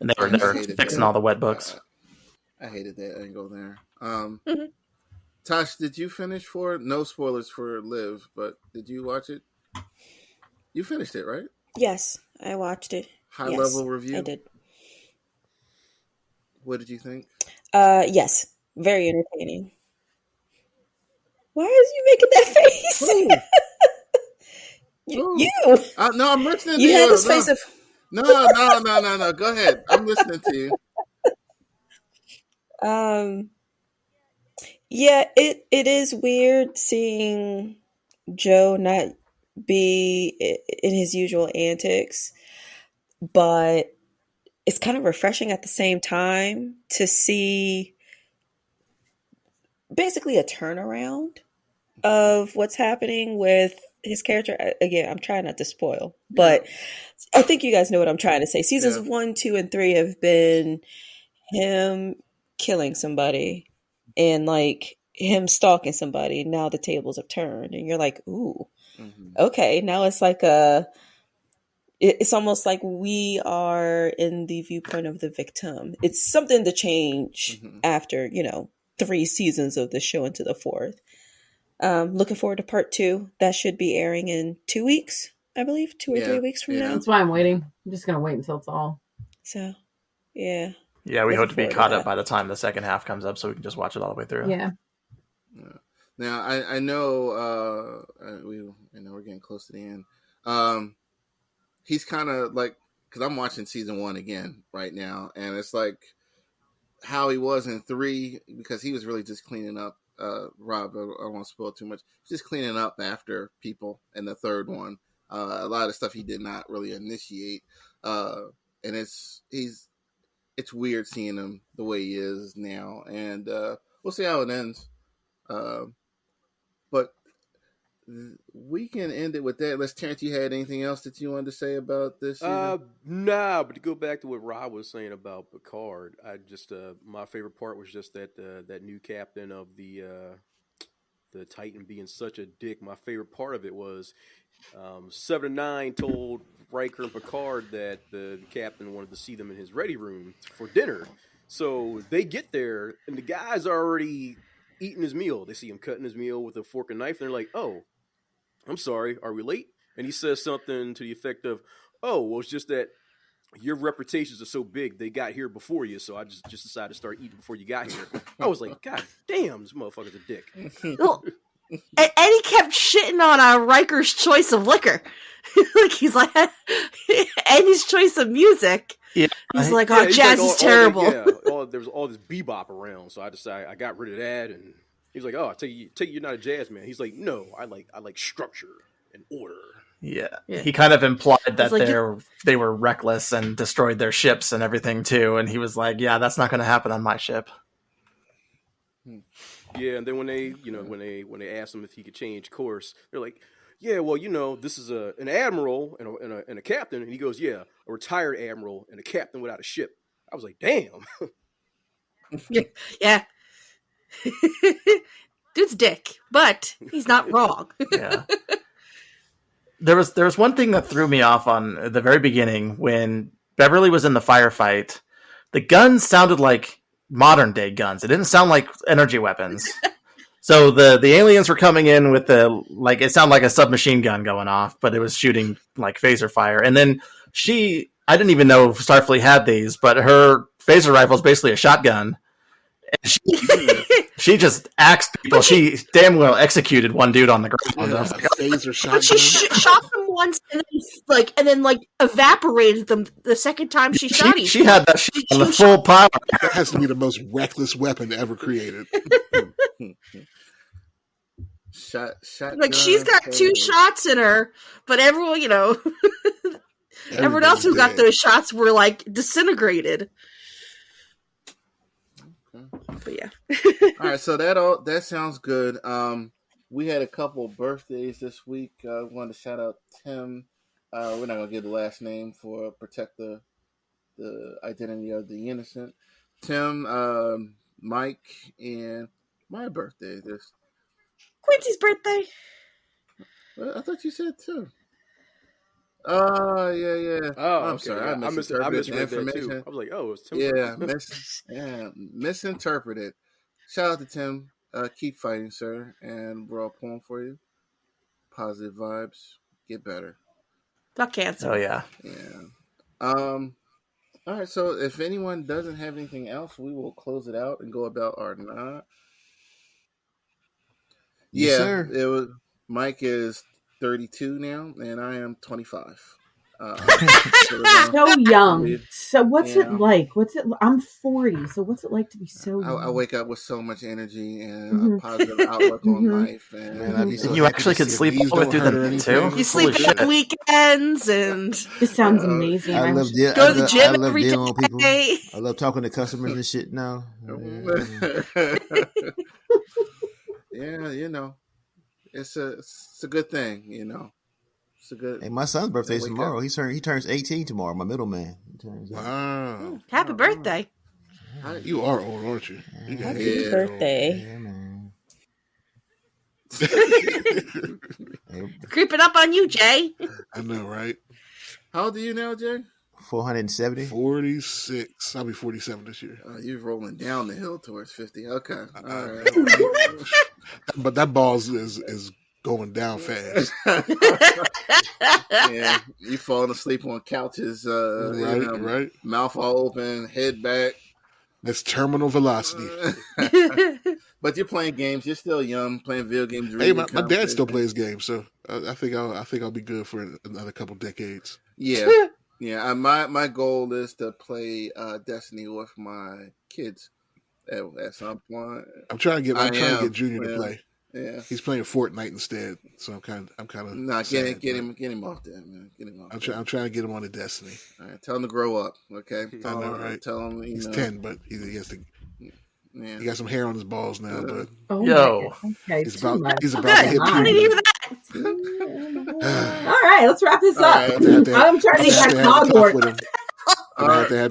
S8: and they were fixing all the wet books.
S1: I hated that angle there. Tash, did you finish no spoilers for Liv, but did you watch it? You finished it, right?
S5: Yes, I watched it.
S1: High level review.
S5: I did.
S1: What did you think?
S5: Yes, very entertaining. Why is you making that face? You.
S1: No, I'm listening to
S5: you.
S1: You
S5: had this face of.
S1: No. Go ahead. I'm listening to you.
S5: Yeah, it is weird seeing Joe not be in his usual antics, but it's kind of refreshing at the same time to see basically a turnaround of what's happening with his character. Again, I'm trying not to spoil, but I think you guys know what I'm trying to say. Seasons 1, 2, and 3 have been him killing somebody and like him stalking somebody. Now the tables have turned, and you're like, ooh, okay. Now it's like it's almost like we are in the viewpoint of the victim. It's something to change after 3 seasons of the show into the 4th. Looking forward to part 2. That should be airing in 2 weeks, I believe, 2 or 3 weeks from now.
S2: That's why I'm waiting. I'm just gonna wait until it's all.
S5: So, yeah.
S8: Yeah, we hope to be caught up by the time the second half comes up, so we can just watch it all the way through.
S2: Yeah.
S1: Now I know we're getting close to the end. He's kind of like, because I'm watching season 1 again right now, and it's like how he was in 3, because he was really just cleaning up. Rob, I don't want to spoil too much. Just cleaning up after people in the 3rd one. A lot of stuff he did not really initiate, and it's weird seeing him the way he is now, and we'll see how it ends. But we can end it with that. Unless Terrence, you had anything else that you wanted to say about this season?
S7: Nah, but to go back to what Rob was saying about Picard, I just my favorite part was just that new captain of the Titan being such a dick. My favorite part of it was 7 to 9 told Riker and Picard that the captain wanted to see them in his ready room for dinner. So they get there, and the guy's already eating his meal. They see him cutting his meal with a fork and knife, and they're like, oh, I'm sorry, are we late? And he says something to the effect of, oh, well, it's just that your reputations are so big, they got here before you, so I just decided to start eating before you got here. I was like, God damn, this motherfucker's a dick.
S6: Well, and he kept shitting on Riker's choice of liquor. Like, he's like, and his choice of music.
S8: Yeah.
S6: He's like, oh, jazz is terrible.
S7: There was all this bebop around, so I decided I got rid of that, and he's like, oh, I take you you're not a jazz man. He's like, no, I like structure and order.
S8: Yeah. He kind of implied that
S6: like,
S8: they were reckless and destroyed their ships and everything too, and he was like, yeah, that's not going to happen on my ship.
S7: Yeah, and then when they asked him if he could change course, they're like, yeah, well, this is an admiral and a captain, and he goes, yeah, a retired admiral and a captain without a ship. I was like, damn.
S6: Yeah. Dude's dick, but he's not wrong.
S8: Yeah. There was one thing that threw me off on the very beginning when Beverly was in the firefight. The guns sounded like modern day guns. It didn't sound like energy weapons. So the aliens were coming in with it sounded like a submachine gun going off, but it was shooting like phaser fire. And then I didn't even know Starfleet had these, but her phaser rifle is basically a shotgun. And she just axed people. She damn well executed one dude on the ground.
S3: Yeah, phaser shotgun.
S6: But she shot them once and then evaporated them the second time she shot him.
S8: She had that shit on the full power.
S3: That has to be the most reckless weapon ever created.
S1: Shot
S6: like she's got 2 shots in her, but everyone, everyone else who got those shots were like disintegrated. But yeah.
S1: All right, so that sounds good. We had a couple birthdays this week. I wanted to shout out Tim. We're not gonna give the last name for protect the identity of the innocent. Tim, Mike, and my birthday.
S6: Quincy's birthday.
S1: I thought you said too. Oh, yeah.
S7: Oh,
S1: I'm
S7: okay.
S1: sorry.
S7: Yeah.
S1: I misinterpreted the
S7: that
S1: information.
S7: too. I was like, oh, it's Tim.
S1: Yeah, misinterpreted. Shout out to Tim. Keep fighting, sir. And we're all pulling for you. Positive vibes. Get better.
S6: Fuck cancer.
S8: Oh, yeah.
S1: Yeah. All right, so if anyone doesn't have anything else, we will close it out and go about our night.
S4: Yes, sir.
S1: It was. Mike is 32 now, and I am 25.
S2: So young. So what's it like? I'm 40. So what's it like to be so young?
S1: I wake up with so much energy and a positive outlook on life. And
S4: Man, I'd be so
S8: You
S4: happy
S8: actually
S4: to
S8: could
S4: see
S8: sleep
S4: these
S8: all the way
S4: don't
S8: through
S4: hurt
S8: the
S4: or
S8: night too.
S4: anything.
S6: You sleep
S8: Holy
S6: at
S8: shit.
S6: weekends and
S2: This sounds amazing.
S4: I love dealing.
S6: go to the gym
S4: I love
S6: every
S4: dealing with people.
S6: day.
S4: I love talking to customers and shit now.
S1: yeah, it's a good thing, you know. It's a good.
S4: Hey, my son's birthday's
S1: wake
S4: tomorrow.
S1: up.
S4: He turns 18 tomorrow. My middle man. He turns 18.
S3: Wow.
S6: Happy birthday.
S3: You are old, aren't you? You got
S5: Happy
S3: hit.
S5: birthday.
S4: Yeah, man.
S6: Creeping up on you, Jay.
S3: I know, right?
S1: How old are you now, Jay?
S4: 470.
S3: 46. I'll be 47 this year.
S1: You're rolling down the hill towards 50. Okay. All right.
S3: But that ball is going down fast.
S1: Yeah, you falling asleep on couches,
S3: Right.
S1: mouth all open, head back.
S3: That's terminal velocity.
S1: But you're playing games. You're still young, playing video games.
S3: Hey, my dad still plays games, so I think I'll be good for another couple decades.
S1: Yeah, yeah. My goal is to play Destiny with my kids at some point.
S3: I'm trying to get Junior to play.
S1: Yeah,
S3: he's playing Fortnite instead, so I'm kind of
S1: nah. Get him off there, man. Get him off.
S3: I'm trying to get him on the Destiny.
S1: All right, tell him to grow up. Okay,
S3: I know, right?
S1: Tell him
S3: he's 10, but he has to.
S1: Yeah.
S3: He got some hair on his balls now, but
S2: okay,
S3: he's about to hit
S6: puberty.
S2: All right, let's wrap this up. I'm trying to get back to Hogwarts.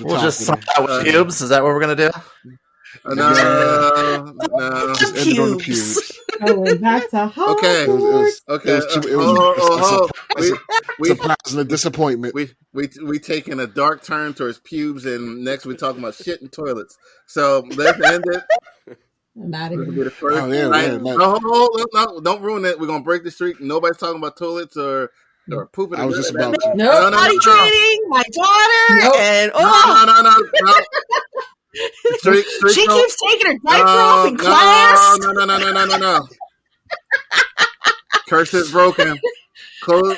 S8: We'll just sign out with pubes. Is that what we're gonna do?
S1: No.
S3: Just end it on the pubes.
S2: Going back to Hogwarts.
S3: It's a pleasant disappointment.
S1: We taking a dark turn towards pubes, and next we're talking about shit and toilets. So let's end it.
S2: I'm out of here.
S1: No, don't ruin it. We're gonna break the streak. Nobody's talking about toilets or pooping.
S3: I was just about to.
S2: No,
S6: potty training, my daughter, and
S1: no. Streak,
S6: she keeps taking her diaper off in class.
S1: No. Curse is broken. Close.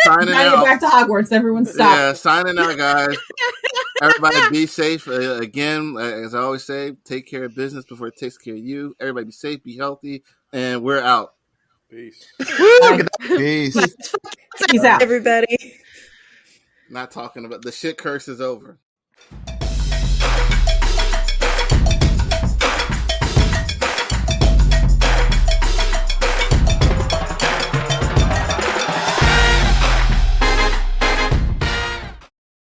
S1: Signing out.
S2: Get back to Hogwarts. Everyone stop.
S1: Yeah, signing out, guys. Everybody be safe. Again, as I always say, take care of business before it takes care of you. Everybody be safe, be healthy, and we're out.
S7: Peace.
S4: Peace.
S2: Peace out,
S5: everybody.
S1: Not talking about the shit curse is over.